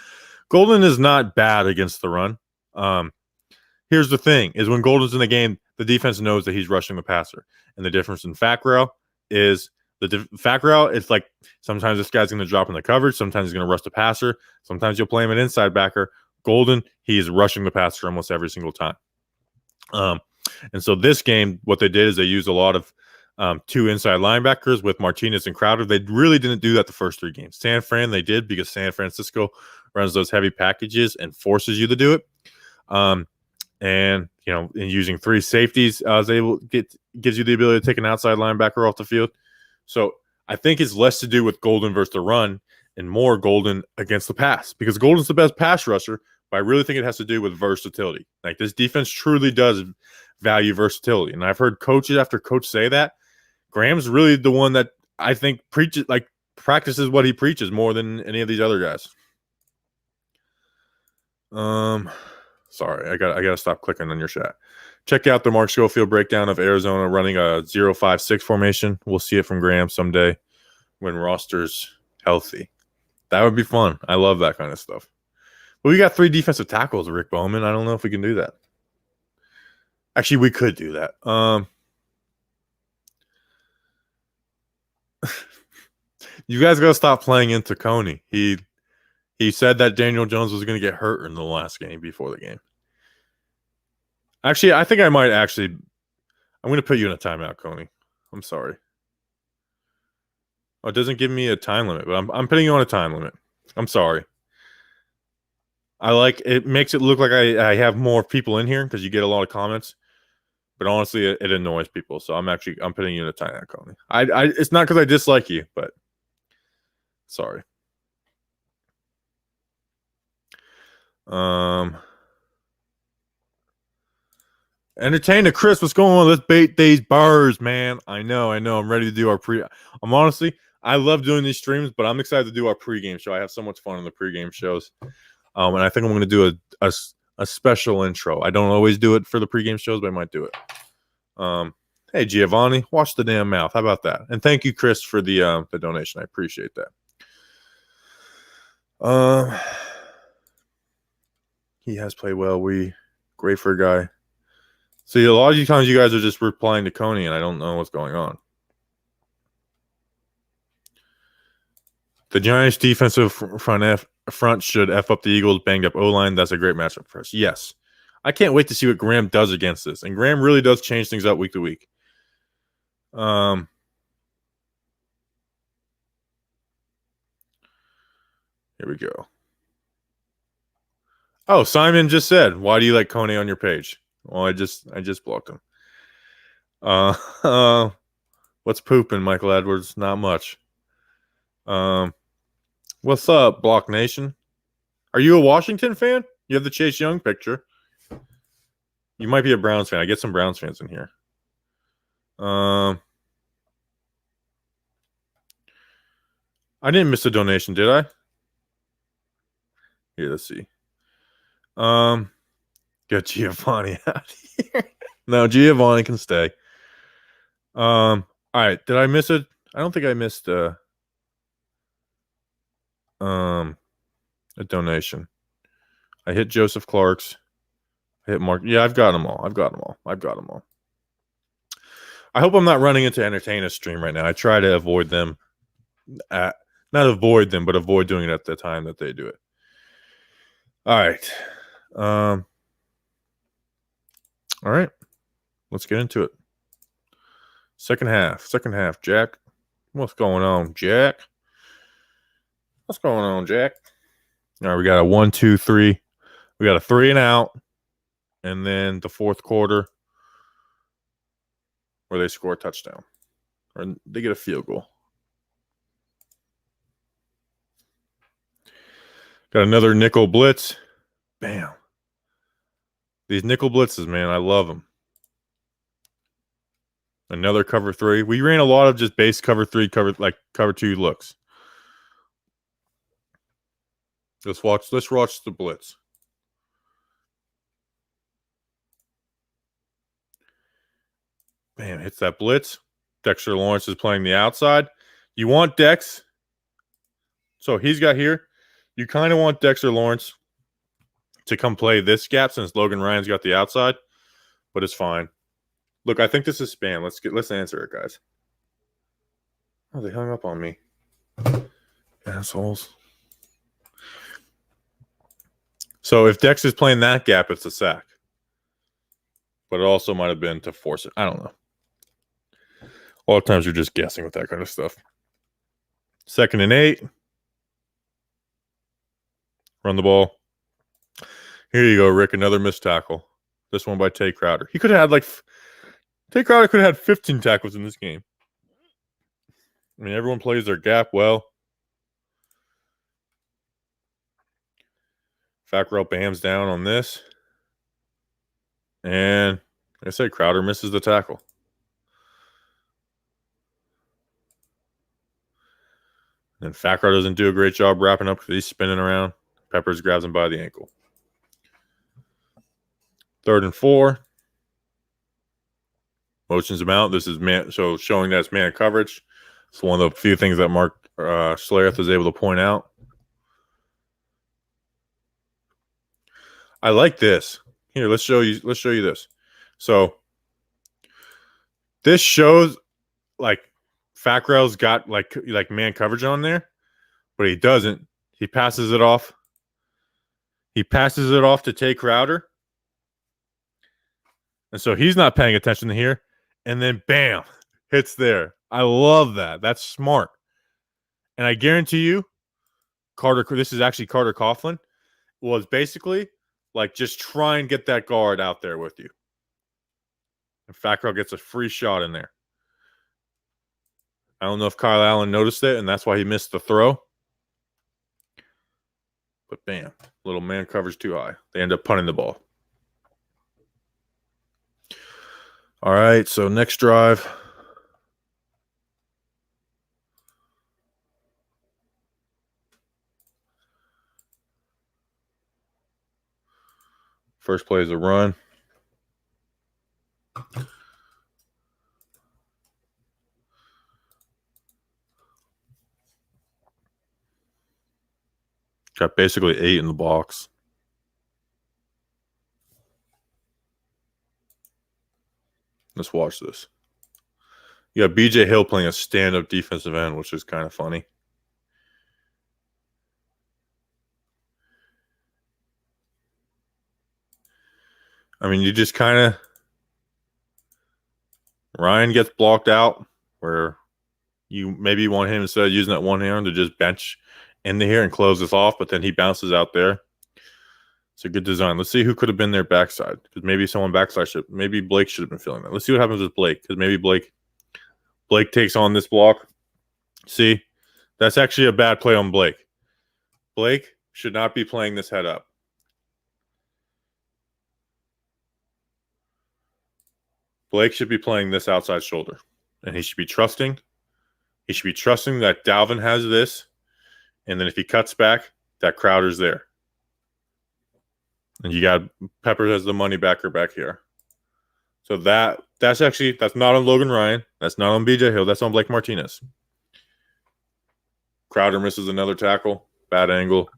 Golden is not bad against the run. Here's the thing, is when Golden's in the game, the defense knows that he's rushing the passer. And the difference in Fat Rail is Fat Rail, it's like sometimes this guy's going to drop in the coverage. Sometimes he's going to rush the passer. Sometimes you'll play him an inside backer. Golden, he's rushing the passer almost every single time. And so this game, what they did is they used a lot of two inside linebackers with Martinez and Crowder. They really didn't do that the first three games. San Fran, they did because San Francisco runs those heavy packages and forces you to do it. And, you know, in using three safeties, gives you the ability to take an outside linebacker off the field. So I think it's less to do with Golden versus the run and more Golden against the pass, because Golden's the best pass rusher, but I really think it has to do with versatility. Like, this defense truly does value versatility. And I've heard coaches after coach say that. Graham's really the one that I think practices what he preaches more than any of these other guys. Sorry, I gotta stop clicking on your chat. Check out the Mark Schofield breakdown of Arizona running a 0-5-6 formation. We'll see it from Graham someday when roster's healthy. That would be fun. I love that kind of stuff. But we got 3 defensive tackles, Rick Bowman. I don't know if we can do that. Actually, we could do that. You guys gotta stop playing into Coney. He said that Daniel Jones was going to get hurt in the last game before the game. Actually, I think I might I'm going to put you in a timeout, Coney. I'm sorry. Oh, it doesn't give me a time limit, but I'm putting you on a time limit. I'm sorry. It makes it look like I have more people in here because you get a lot of comments. But honestly, it annoys people. So I'm putting you in a timeout, Coney. It's not because I dislike you, but sorry. Entertain the Chris. What's going on? Let's bait these bars, man. I know. I'm ready to do our I love doing these streams, but I'm excited to do our pregame show. I have so much fun in the pregame shows. And I think I'm going to do a special intro. I don't always do it for the pregame shows, but I might do it. Hey, Giovanni, watch the damn mouth. How about that? And thank you, Chris, for the donation. I appreciate that. He has played well. Great for a guy. See, a lot of times you guys are just replying to Coney, and I don't know what's going on. The Giants' defensive front should F up the Eagles' banged-up O-line. That's a great matchup for us. Yes. I can't wait to see what Graham does against this. And Graham really does change things up week to week. Here we go. Oh, Simon just said, why do you like Coney on your page? Well, I just blocked him. What's pooping, Michael Edwards? Not much. What's up, Block Nation? Are you a Washington fan? You have the Chase Young picture. You might be a Browns fan. I get some Browns fans in here. I didn't miss a donation, did I? Here, let's see. Get Giovanni out here. No, Giovanni can stay. All right. Did I miss it? I don't think I missed a donation. I hit Joseph Clark's. I hit Mark. Yeah, I've got them all. I hope I'm not running into Entertainers stream right now. I try to avoid them. Not avoid them, but avoid doing it at the time that they do it. All right. All right. Let's get into it. Second half, Jack. What's going on, Jack? All right, we got a 1, 2, 3 We got a 3 and out, and then the fourth quarter where they score a touchdown. Or they get a field goal. Got another nickel blitz. Bam. These nickel blitzes, man, I love them. Another cover 3. We ran a lot of just base cover 3, cover 2 looks. Let's watch the blitz. Bam, hits that blitz. Dexter Lawrence is playing the outside. You want Dex. So he's got here. You kind of want Dexter Lawrence to come play this gap since Logan Ryan's got the outside, but it's fine. Look, I think this is spam. Let's answer it, guys. Oh, they hung up on me. Assholes. So if Dex is playing that gap, it's a sack. But it also might have been to force it. I don't know. A lot of times you're just guessing with that kind of stuff. 2nd and 8. Run the ball. Here you go, Rick. Another missed tackle. This one by Tay Crowder. He could have had Tay Crowder could have had 15 tackles in this game. I mean, everyone plays their gap well. Fackrell bams down on this. And like I said, Crowder misses the tackle. And Fackrell doesn't do a great job wrapping up because he's spinning around. Peppers grabs him by the ankle. 3rd and 4. Motions him out. This is man, so showing that it's man coverage. It's one of the few things that Mark Schlereth was able to point out. I like this. Here, let's show you this. So this shows Fackrell's got like man coverage on there, but he doesn't. He passes it off. He passes it off to Tay Crowder. And so he's not paying attention to here. And then bam, hits there. I love that. That's smart. And I guarantee you, this is actually Carter Coughlin, was basically just try and get that guard out there with you. And Fackrell gets a free shot in there. I don't know if Kyle Allen noticed it, and that's why he missed the throw. But bam, little man coverage too high. They end up punting the ball. All right, so next drive. First play is a run. Got basically 8 in the box. Let's watch this. You got BJ Hill playing a stand-up defensive end, which is kind of funny. I mean, you just kind of... Ryan gets blocked out where you maybe want him, instead of using that one hand, to just bench into here and close this off, but then he bounces out there. It's a good design. Let's see who could have been their backside, because maybe someone backside maybe Blake should have been filling that. Let's see what happens with Blake, because maybe Blake takes on this block. See, that's actually a bad play on Blake. Blake should not be playing this head up. Blake should be playing this outside shoulder, and he should be trusting. He should be trusting that Dalvin has this, and then if he cuts back, that Crowder's there. And you got Peppers as the money backer back here. So that's not on Logan Ryan. That's not on BJ Hill. That's on Blake Martinez. Crowder misses another tackle. Bad angle.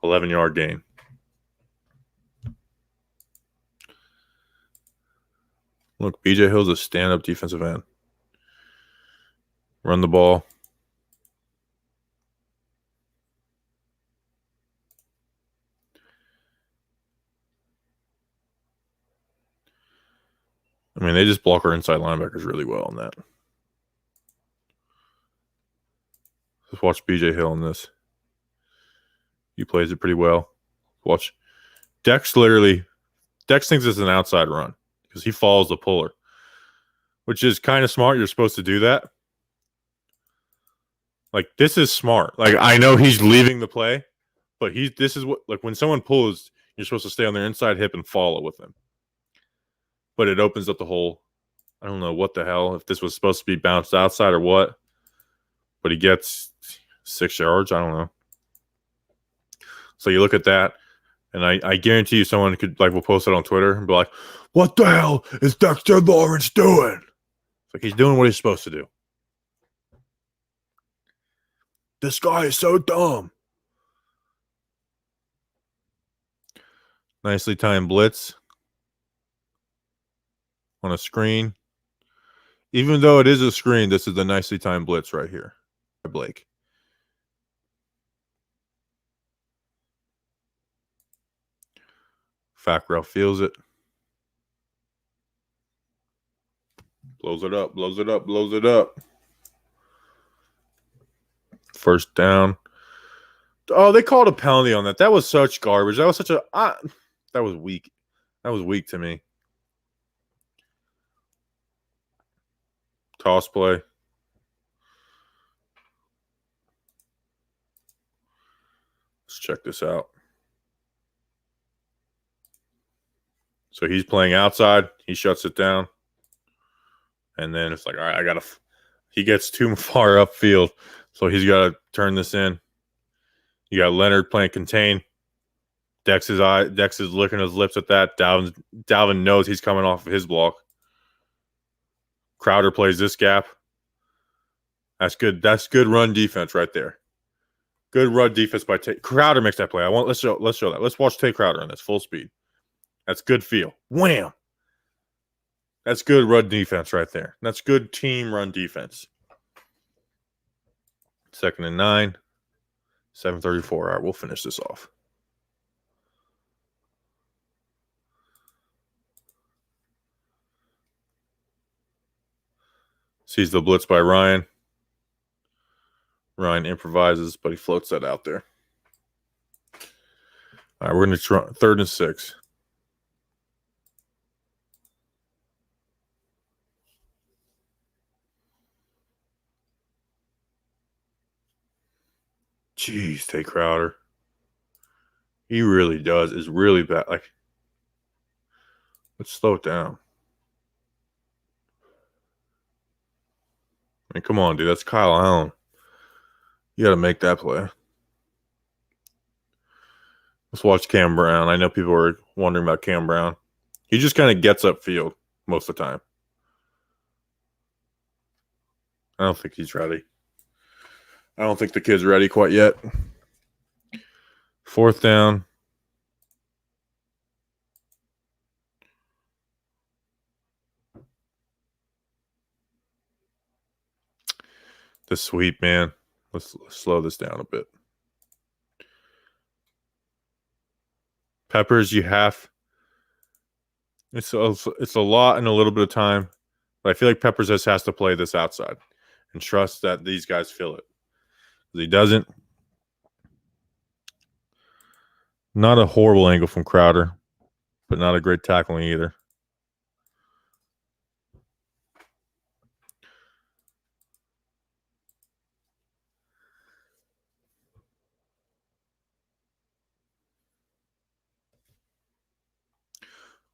11-yard gain. Look, BJ Hill's a stand-up defensive end. Run the ball. I mean, they just block our inside linebackers really well on that. Let's watch BJ Hill on this. He plays it pretty well. Watch Dex thinks it's an outside run because he follows the puller, which is kind of smart. You're supposed to do that. Like, this is smart. Like, I know he's leaving the play, but this is what, like, when someone pulls, you're supposed to stay on their inside hip and follow with them. But it opens up the hole. I don't know what the hell, if this was supposed to be bounced outside or what. But he gets 6 yards. I don't know. So you look at that, and I guarantee you someone will post it on Twitter and be like, what the hell is Dexter Lawrence doing? It's like, he's doing what he's supposed to do. This guy is so dumb. Nicely timed blitz on a screen. Even though it is a screen, this is the nicely timed blitz right here. Blake. Fackrell feels it. Blows it up, blows it up, blows it up. First down. Oh, they called a penalty on that. That was such garbage. That was such a... that was weak. That was weak to me. Toss play. Let's check this out. So he's playing outside. He shuts it down. And then it's like, all right, he gets too far upfield. So he's got to turn this in. You got Leonard playing contain. Dex is licking his lips at that. Dalvin knows he's coming off of his block. Crowder plays this gap. That's good. That's good run defense right there. Good run defense by Crowder makes that play. Let's show that. Let's watch Tay Crowder on this full speed. That's good feel. Wham. That's good run defense right there. That's good team run defense. 2nd and 9. 7:34. All right, we'll finish this off. Sees the blitz by Ryan. Ryan improvises, but he floats that out there. All right, we're going to try 3rd and 6. Jeez, Tay Crowder. He really does. Is really bad. Like, let's slow it down. I mean, come on, dude. That's Kyle Allen. You got to make that play. Let's watch Cam Brown. I know people are wondering about Cam Brown. He just kind of gets upfield most of the time. I don't think he's ready. I don't think the kid's ready quite yet. 4th down. The sweep, man. Let's slow this down a bit. Peppers, you have... It's a lot in a little bit of time. But I feel like Peppers just has to play this outside and trust that these guys feel it. If he doesn't, not a horrible angle from Crowder, but not a great tackling either.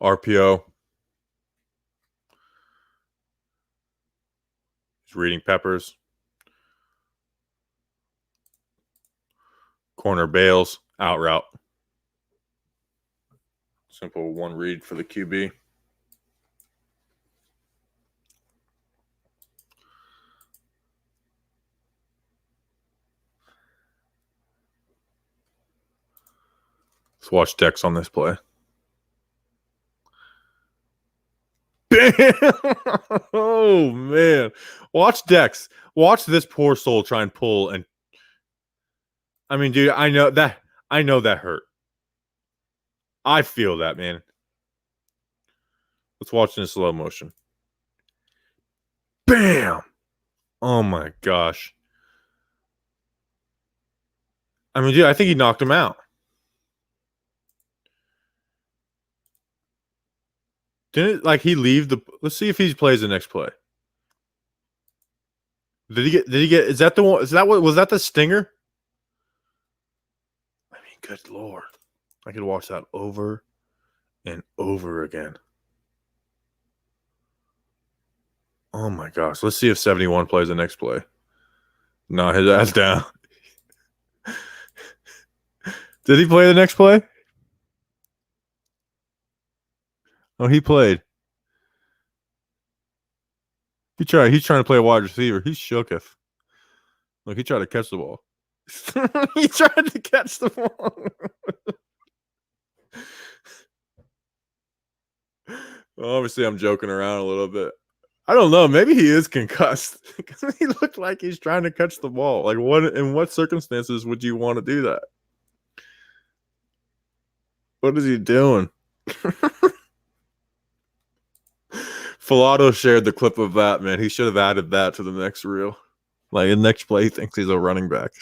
RPO. He's reading Peppers. Corner bails. Out route. Simple one read for the QB. Let's watch Dex on this play. Bam! Oh, man. Watch Dex. Watch this poor soul try and pull. And I mean, dude, I know that hurt. I feel that, man. Let's watch in slow motion. Bam! Oh, my gosh. I mean, dude, I think he knocked him out. Didn't like he leave the? Let's see if he plays the next play. Did he get? Is that the one? Is that what was that the stinger? I mean, good lord, I could watch that over and over again. Oh my gosh, let's see if 71 plays the next play. No, his ass down. Did he play the next play? Oh, he played. He's trying to play a wide receiver. He's shooketh. Look, he tried to catch the ball. He tried to catch the ball. Well, obviously, I'm joking around a little bit. I don't know. Maybe he is concussed. He looked like he's trying to catch the ball. Like, in what circumstances would you want to do that? What is he doing? Filato shared the clip of that, man. He should have added that to the next reel. Like, the next play, he thinks he's a running back.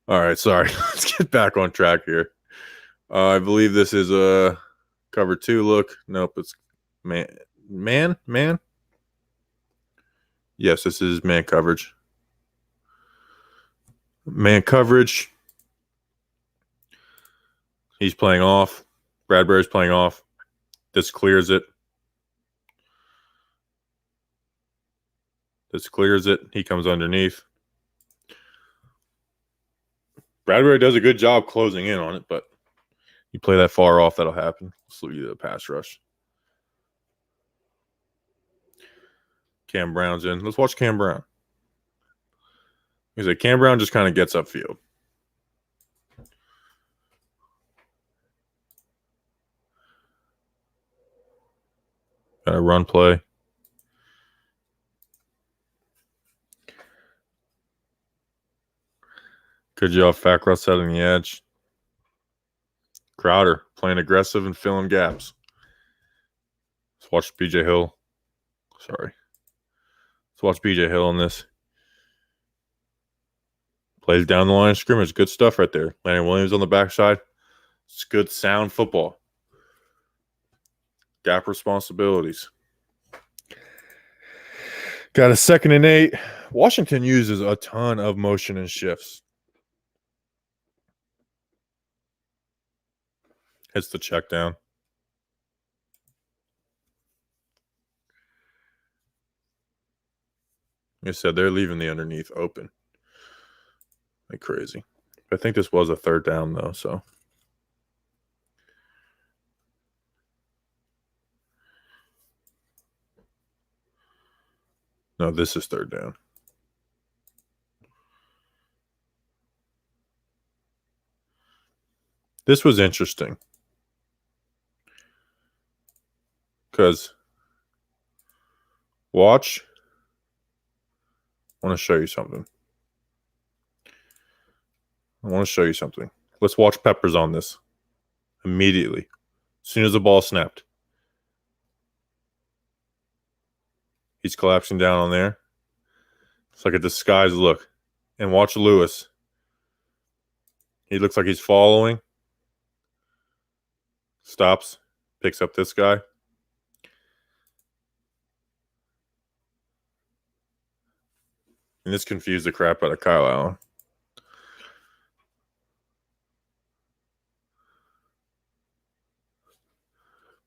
All right, sorry. Let's get back on track here. I believe this is a cover 2 look. Nope, it's man. Yes, this is man coverage. Man coverage. He's playing off. Bradbury's playing off. This clears it. This clears it. He comes underneath. Bradbury does a good job closing in on it, but you play that far off, that'll happen. Let's look at the pass rush. Cam Brown's in. Let's watch Cam Brown. Because Cam Brown just kind of gets upfield. Got a run play. Good job, Fat Cross setting the edge. Crowder playing aggressive and filling gaps. Let's watch BJ Hill. Sorry. Let's watch BJ Hill on this. Plays down the line of scrimmage. Good stuff right there. Landon Williams on the backside. It's good, sound football. Gap responsibilities. Got a 2nd and 8. Washington uses a ton of motion and shifts. Hits the check down. Like I said, they're leaving the underneath open. Like crazy. I think this was a 3rd down, though, so. No, this is 3rd down. This was interesting. Because watch. I want to show you something. Let's watch Peppers on this. Immediately. As soon as the ball snapped. He's collapsing down on there. It's like a disguised look. And watch Lewis. He looks like he's following. Stops. Picks up this guy. And this confused the crap out of Kyle Allen.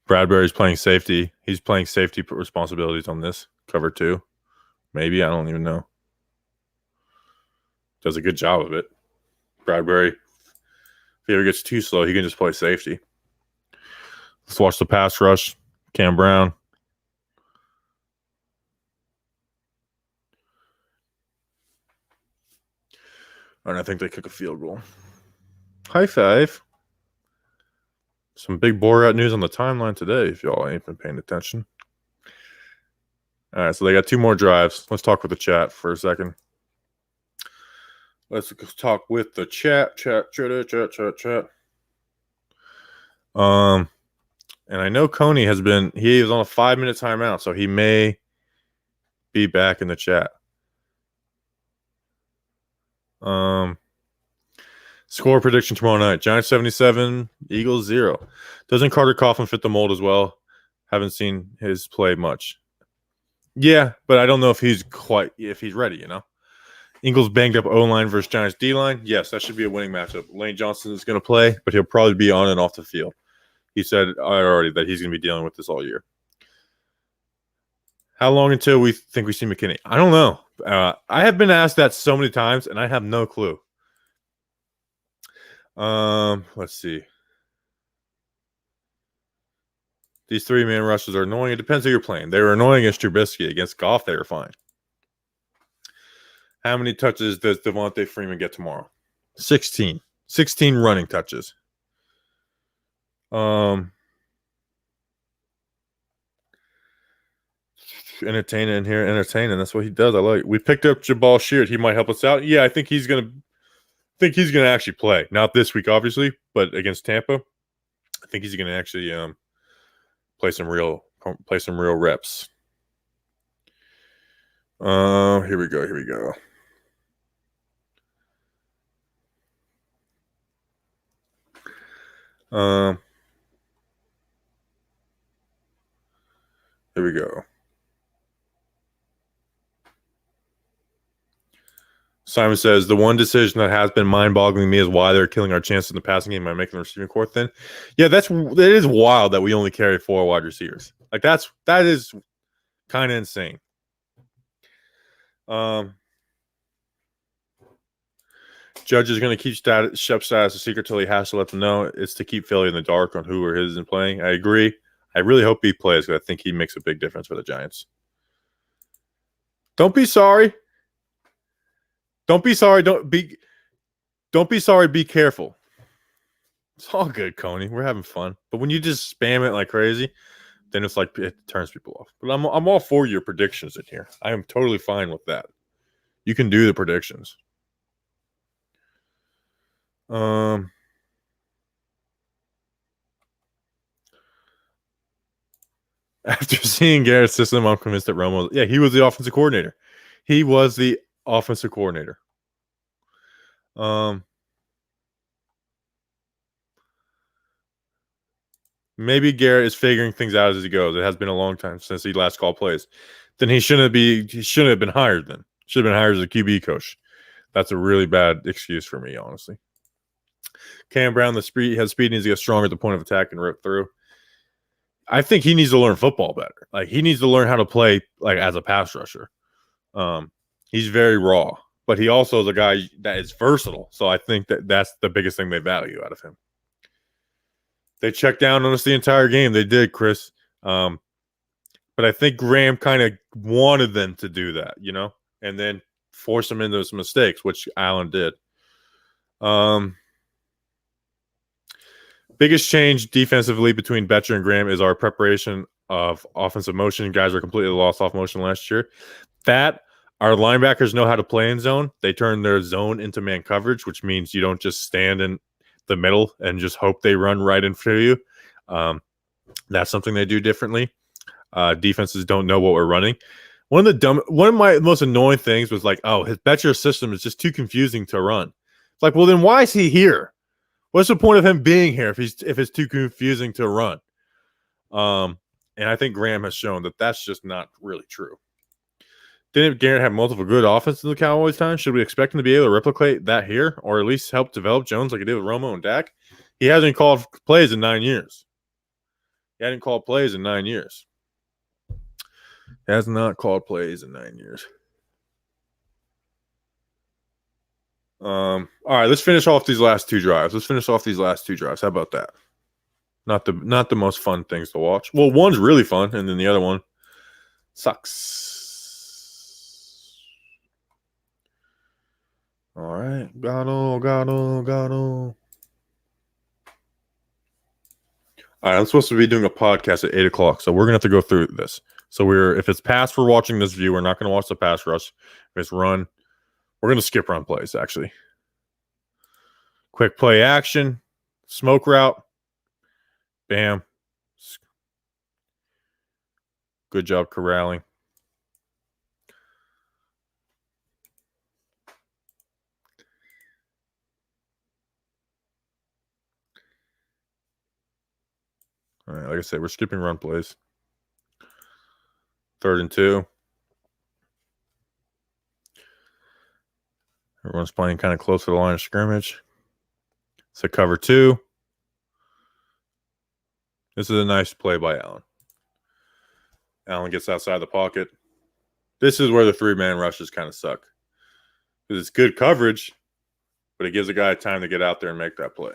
Bradbury's playing safety. He's playing safety responsibilities on this. Cover 2. Maybe. I don't even know. Does a good job of it. Bradbury, if he ever gets too slow, he can just play safety. Let's watch the pass rush. Cam Brown. And I think they kick a field goal. High five. Some big Borat news on the timeline today, if y'all ain't been paying attention. All right, so they got 2 more drives. Let's talk with the chat for a second. Let's talk with the chat. And I know Coney he was on a 5-minute timeout, so he may be back in the chat. Score prediction tomorrow night. Giants 77, Eagles 0. Doesn't Carter Coughlin fit the mold as well? Haven't seen his play much. Yeah, but I don't know if he's ready, you know? Eagles banged up O-line versus Giants D-line. Yes, that should be a winning matchup. Lane Johnson is going to play, but he'll probably be on and off the field. He said already that he's going to be dealing with this all year. How long until we think we see McKinney? I don't know. I have been asked that so many times, and I have no clue. Let's see. These 3-man rushes are annoying. It depends who you're playing. They were annoying against Trubisky. Against Goff, they were fine. How many touches does Devontae Freeman get tomorrow? 16. 16 running touches. Entertaining in here, entertaining. That's what he does. I like. We picked up Jabal Sheard. He might help us out. Yeah, I think he's gonna actually play. Not this week, obviously, but against Tampa, I think he's gonna actually play some real reps. Here we go. Here we go. Simon says, the one decision that has been mind-boggling me is why they're killing our chances in the passing game by making the receiving core thin. Yeah, it is wild that we only carry 4 wide receivers. Like that is kind of insane. Judge is going to keep Shep status a secret till he has to let them know. It's to keep Philly in the dark on who or his isn't playing. I agree. I really hope he plays because I think he makes a big difference for the Giants. Don't be sorry. Don't be sorry. Don't be sorry. Be careful. It's all good, Coney. We're having fun. But when you just spam it like crazy, then it's like it turns people off. But I'm all for your predictions in here. I am totally fine with that. You can do the predictions. After seeing Garrett's system, I'm convinced that Romo. Yeah, he was the offensive coordinator. Maybe Garrett is figuring things out as he goes. It has been a long time since he last called plays. Then he shouldn't have been hired then. Should have been hired as a QB coach. That's a really bad excuse for me, honestly. Cam Brown, has speed needs to get stronger at the point of attack and rip through. I think he needs to learn football better. Like he needs to learn how to play like as a pass rusher. He's very raw, but he also is a guy that is versatile. So I think that's the biggest thing they value out of him. They checked down on us the entire game. They did, Chris. But I think Graham kind of wanted them to do that, you know, and then force them into some mistakes, which Allen did. Biggest change defensively between Betcher and Graham is our preparation of offensive motion. Guys are completely lost off motion last year. That our linebackers know how to play in zone. They turn their zone into man coverage, which means you don't just stand in the middle and just hope they run right in front of you. That's something they do differently. Defenses don't know what we're running. One of my most annoying things was like, oh, his Betcher system is just too confusing to run. It's like, well, then why is he here? What's the point of him being here if it's too confusing to run? And I think Graham has shown that that's just not really true. Didn't Garrett have multiple good offenses in the Cowboys time? Should we expect him to be able to replicate that here, or at least help develop Jones like he did with Romo and Dak? He hasn't called plays in 9 years. He hadn't called plays in 9 years. He has not called plays in 9 years. All right, let's finish off these last 2 drives. How about that? Not the most fun things to watch. Well, one's really fun, and then the other one sucks. All right, got on. All right, I'm supposed to be doing a podcast at 8 o'clock, so we're gonna have to go through this. So if it's pass for watching this view, we're not gonna watch the pass rush. If it's run, we're gonna skip run plays. Actually, quick play action, smoke route, bam. Good job corralling. All right, like I said, we're skipping run plays. 3rd and 2. Everyone's playing kind of close to the line of scrimmage. It's a cover 2. This is a nice play by Allen. Allen gets outside the pocket. This is where the 3-man rushes kind of suck. Because it's good coverage, but it gives a guy time to get out there and make that play.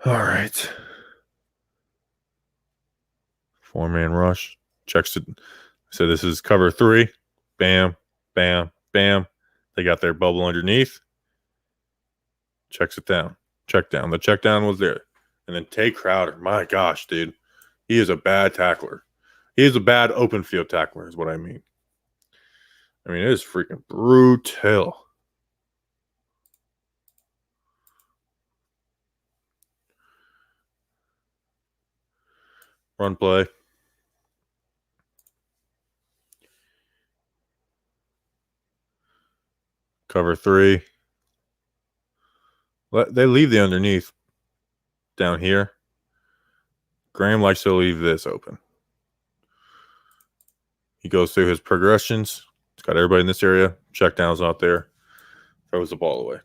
All right. 4-man rush. Checks it. So this is cover 3. Bam, bam, bam. They got their bubble underneath. Checks it down. Check down. The check down was there. And then Tay Crowder. My gosh, dude. He is a bad tackler. He is a bad open field tackler is what I mean. I mean, it is freaking brutal. Run play. Cover 3. They leave the underneath down here. Graham likes to leave this open. He goes through his progressions. He's got everybody in this area. Check down's out there. Throws the ball away.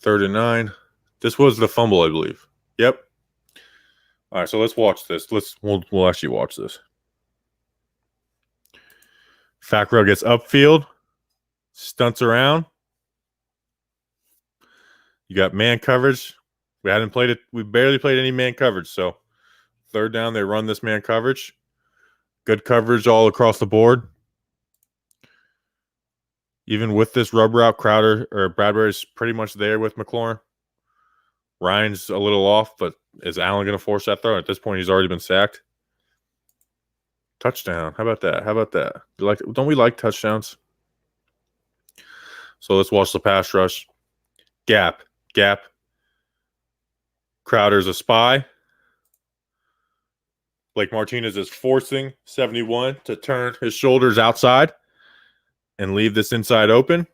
3rd and 9. This was the fumble, I believe. Yep. All right, so let's watch this. We'll actually watch this. Fackrell gets upfield, stunts around. You got man coverage. We hadn't played it. We barely played any man coverage. So 3rd down, they run this man coverage. Good coverage all across the board. Even with this rub route, Crowder or Bradbury's pretty much there with McLaurin. Ryan's a little off, but is Allen going to force that throw? At this point, he's already been sacked. Touchdown. How about that? How about that? Don't we like touchdowns? So let's watch the pass rush. Gap. Crowder's a spy. Blake Martinez is forcing 71 to turn his shoulders outside and leave this inside open.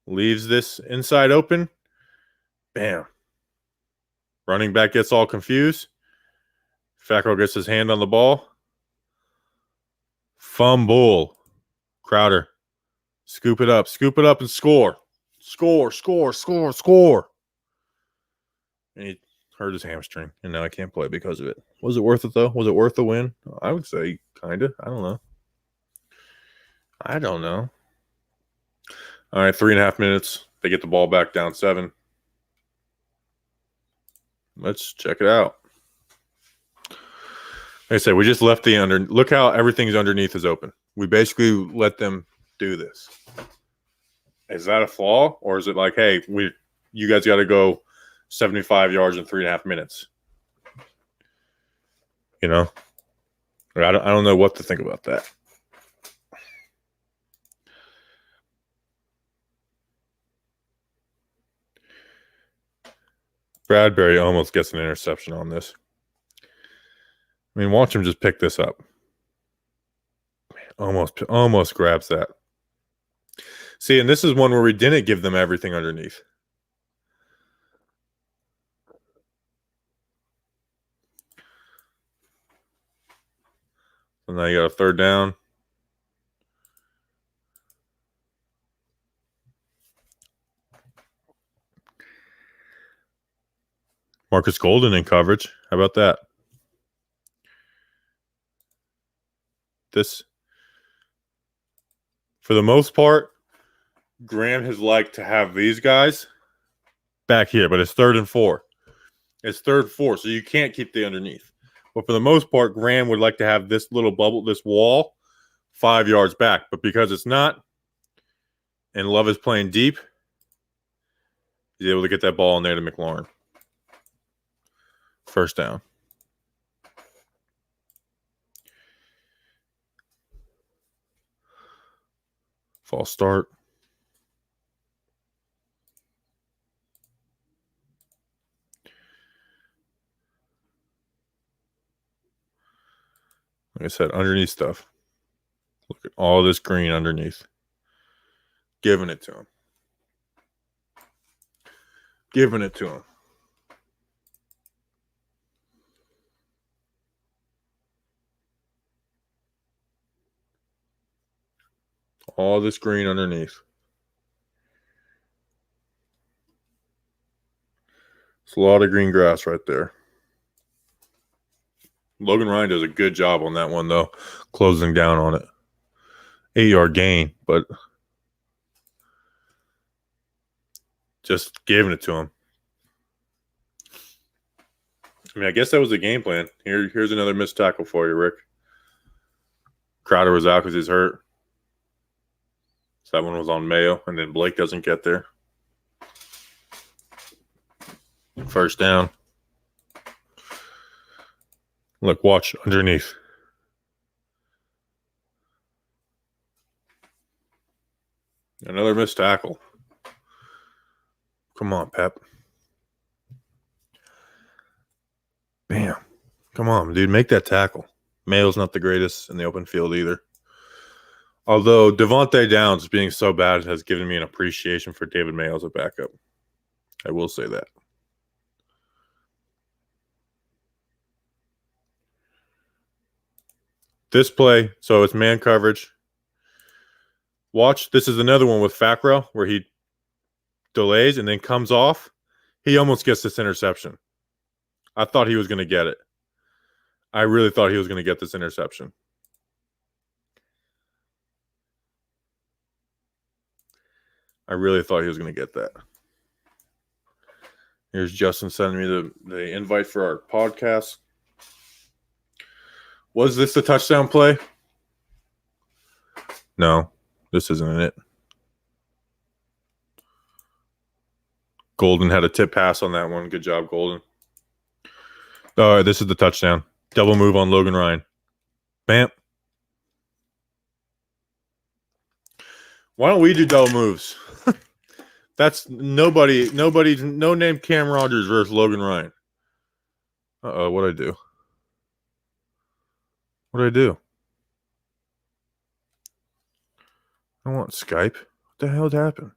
Leaves this inside open. Bam. Running back gets all confused. Fackrell gets his hand on the ball. Fumble. Crowder. Scoop it up and score. Score. And he hurt his hamstring, and now I can't play because of it. Was it worth it, though? Was it worth the win? I would say kind of. I don't know. All right, 3.5 minutes. They get the ball back down 7. Let's check it out. Like I said, we just left the under. Look how everything's underneath is open. We basically let them do this. Is that a flaw, or is it like, hey, you guys got to go 75 yards in 3.5 minutes? You know, I don't know what to think about that. Bradbury almost gets an interception on this. I mean, watch him just pick this up. Almost grabs that. See, and this is one where we didn't give them everything underneath. So now you got a 3rd down. Marcus Golden in coverage. How about that? This, for the most part, Graham has liked to have these guys back here, but it's 3rd and 4. It's 3rd and 4, so you can't keep the underneath. But for the most part, Graham would like to have this little bubble, this wall, 5 yards back. But because it's not, and Love is playing deep, he's able to get that ball in there to McLaurin. 1st down. False start. Like I said, underneath stuff. All this green underneath. Giving it to him. Giving it to him. All this green underneath. It's a lot of green grass right there. Logan Ryan does a good job on that one, though, closing down on it. 8-yard gain, but just giving it to him. I mean, I guess that was the game plan. Here's another missed tackle for you, Rick. Crowder was out because he's hurt. So that one was on Mayo, and then Blake doesn't get there. First down. Look, watch underneath. Another missed tackle. Come on, Pep. Bam. Come on, dude. Make that tackle. Mayo's not the greatest in the open field either. Although Devontae Downs being so bad has given me an appreciation for David Mayo as a backup. I will say that. This play, so it's man coverage. Watch, this is another one with Fackrell where he delays and then comes off. He almost gets this interception. I thought he was going to get it. I really thought he was going to get this interception. I really thought he was going to get that. Here's Justin sending me the invite for our podcast. Was this the touchdown play? No, this isn't it. Golden had a tip pass on that one. Good job, Golden. All right, this is the touchdown. Double move on Logan Ryan. Bam. Why don't we do double moves? That's nobody, no name Cam Rogers versus Logan Ryan. Uh-oh, what'd I do? What did I do? I want Skype. What the hell happened?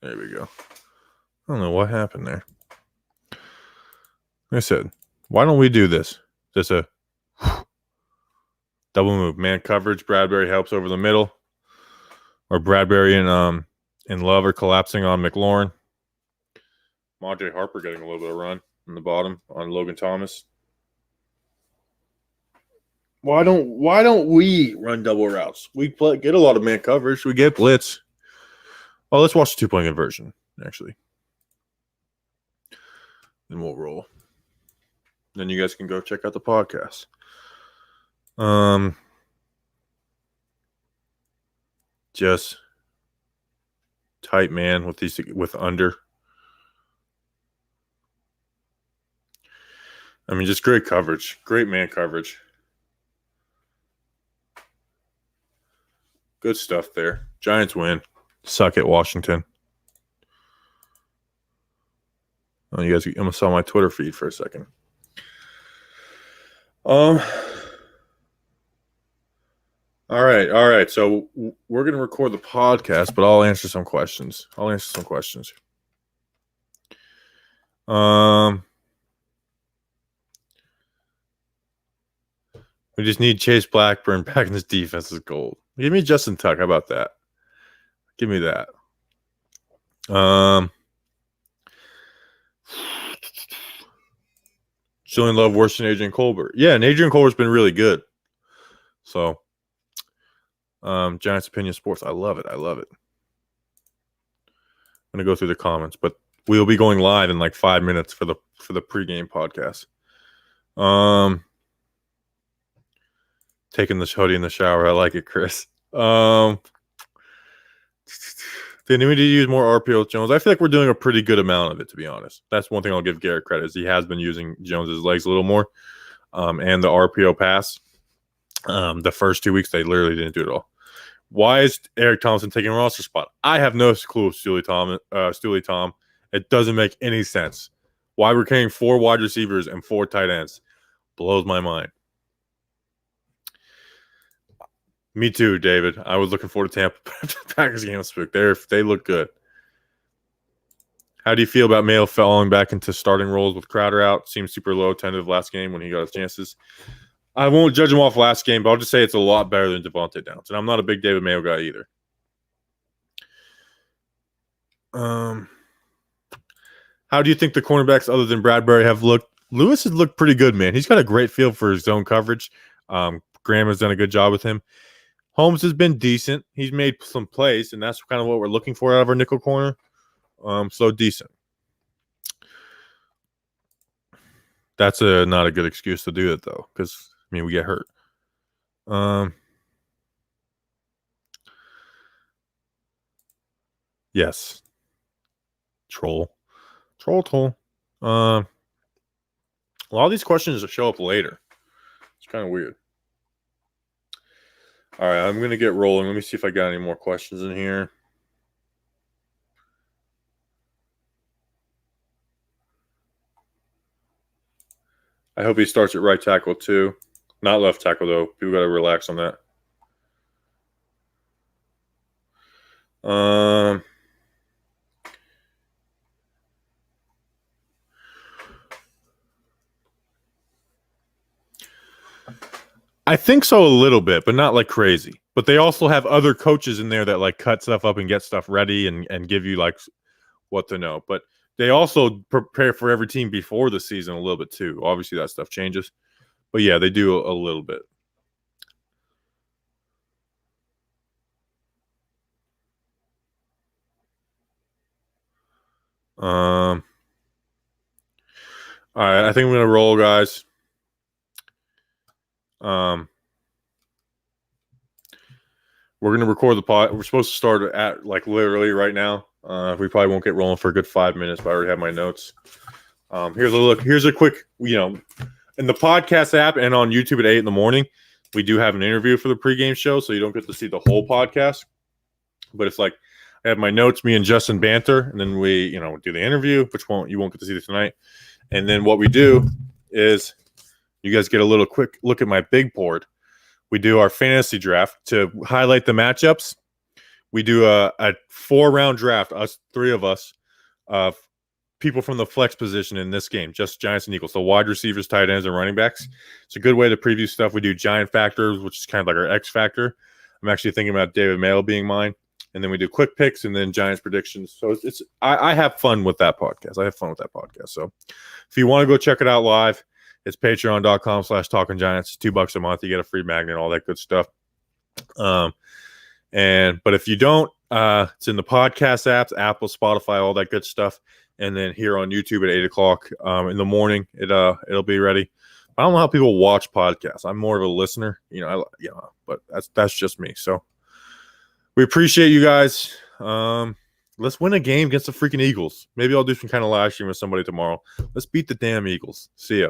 There we go. I don't know what happened there. Like I said, why don't we do this? Just a double move. Man coverage. Bradbury helps over the middle. Or Bradbury and Love are collapsing on McLaurin. Monte Harper getting a little bit of run in the bottom on Logan Thomas. Why don't we run double routes? We get a lot of man coverage. We get blitz. Oh, let's watch the 2-point conversion, actually. Then we'll roll. Then you guys can go check out the podcast. Just tight man with under. I mean, just great coverage. Great man coverage. Good stuff there. Giants win. Suck it, Washington. Oh, you guys, I'm gonna saw my Twitter feed for a second. All right. So we're gonna record the podcast, but I'll answer some questions. We just need Chase Blackburn back in this defense is gold. Give me Justin Tuck. How about that? Give me that. Julian Love worse than Adrian Colbert. Yeah, and Adrian Colbert's been really good. So, Giants Opinion Sports. I love it. I'm going to go through the comments, but we'll be going live in like 5 minutes for the pregame podcast. Taking the hoodie in the shower. I like it, Chris. They need to use more RPO with Jones. I feel like we're doing a pretty good amount of it, to be honest. That's one thing I'll give Garrett credit is he has been using Jones's legs a little more, and the RPO pass. The first 2 weeks they literally didn't do it all. Why is Eric Thompson taking a roster spot? I have no clue, Steely Tom. It doesn't make any sense. Why we're carrying 4 wide receivers and 4 tight ends blows my mind. Me too, David. I was looking forward to Tampa Packers game this week. They look good. How do you feel about Mayo falling back into starting roles with Crowder out? Seems super low tentative last game when he got his chances. I won't judge him off last game, but I'll just say it's a lot better than Devontae Downs. And I'm not a big David Mayo guy either. How do you think the cornerbacks other than Bradbury have looked? Lewis has looked pretty good, man. He's got a great feel for his zone coverage. Graham has done a good job with him. Holmes has been decent. He's made some plays, and that's kind of what we're looking for out of our nickel corner. So decent. That's not a good excuse to do it, though, because, I mean, we get hurt. Yes. Troll. A lot of these questions will show up later. It's kind of weird. All right, I'm going to get rolling. Let me see if I got any more questions in here. I hope he starts at right tackle, too. Not left tackle, though. People got to relax on that. I think so a little bit, but not like crazy. But they also have other coaches in there that like cut stuff up and get stuff ready and give you like what to know. But they also prepare for every team before the season a little bit too. Obviously that stuff changes. But yeah, they do a little bit. All right, I think I'm gonna roll, guys. We're going to record the pod. We're supposed to start at like literally right now. We probably won't get rolling for a good 5 minutes, but I already have my notes. Here's a look. Here's a quick, in the podcast app and on YouTube at 8 in the morning, we do have an interview for the pregame show, so you don't get to see the whole podcast. But it's like I have my notes, me and Justin banter, and then we, do the interview, which you won't get to see tonight. And then what we do is you guys get a little quick look at my big board. We do our fantasy draft to highlight the matchups. We do a 4-round draft, us 3 of us, people from the flex position in this game, just Giants and Eagles. So wide receivers, tight ends, and running backs. It's a good way to preview stuff. We do Giant factors, which is kind of like our X factor. I'm actually thinking about David Mayo being mine. And then we do quick picks and then Giants predictions. So I have fun with that podcast. So if you want to go check it out live, it's patreon.com/talkinggiants. $2 a month. You get a free magnet, all that good stuff. But if you don't, it's in the podcast apps, Apple, Spotify, all that good stuff. And then here on YouTube at 8 o'clock in the morning, it'll be ready. I don't know how people watch podcasts. I'm more of a listener, but that's just me. So we appreciate you guys. Let's win a game against the freaking Eagles. Maybe I'll do some kind of live stream with somebody tomorrow. Let's beat the damn Eagles. See ya.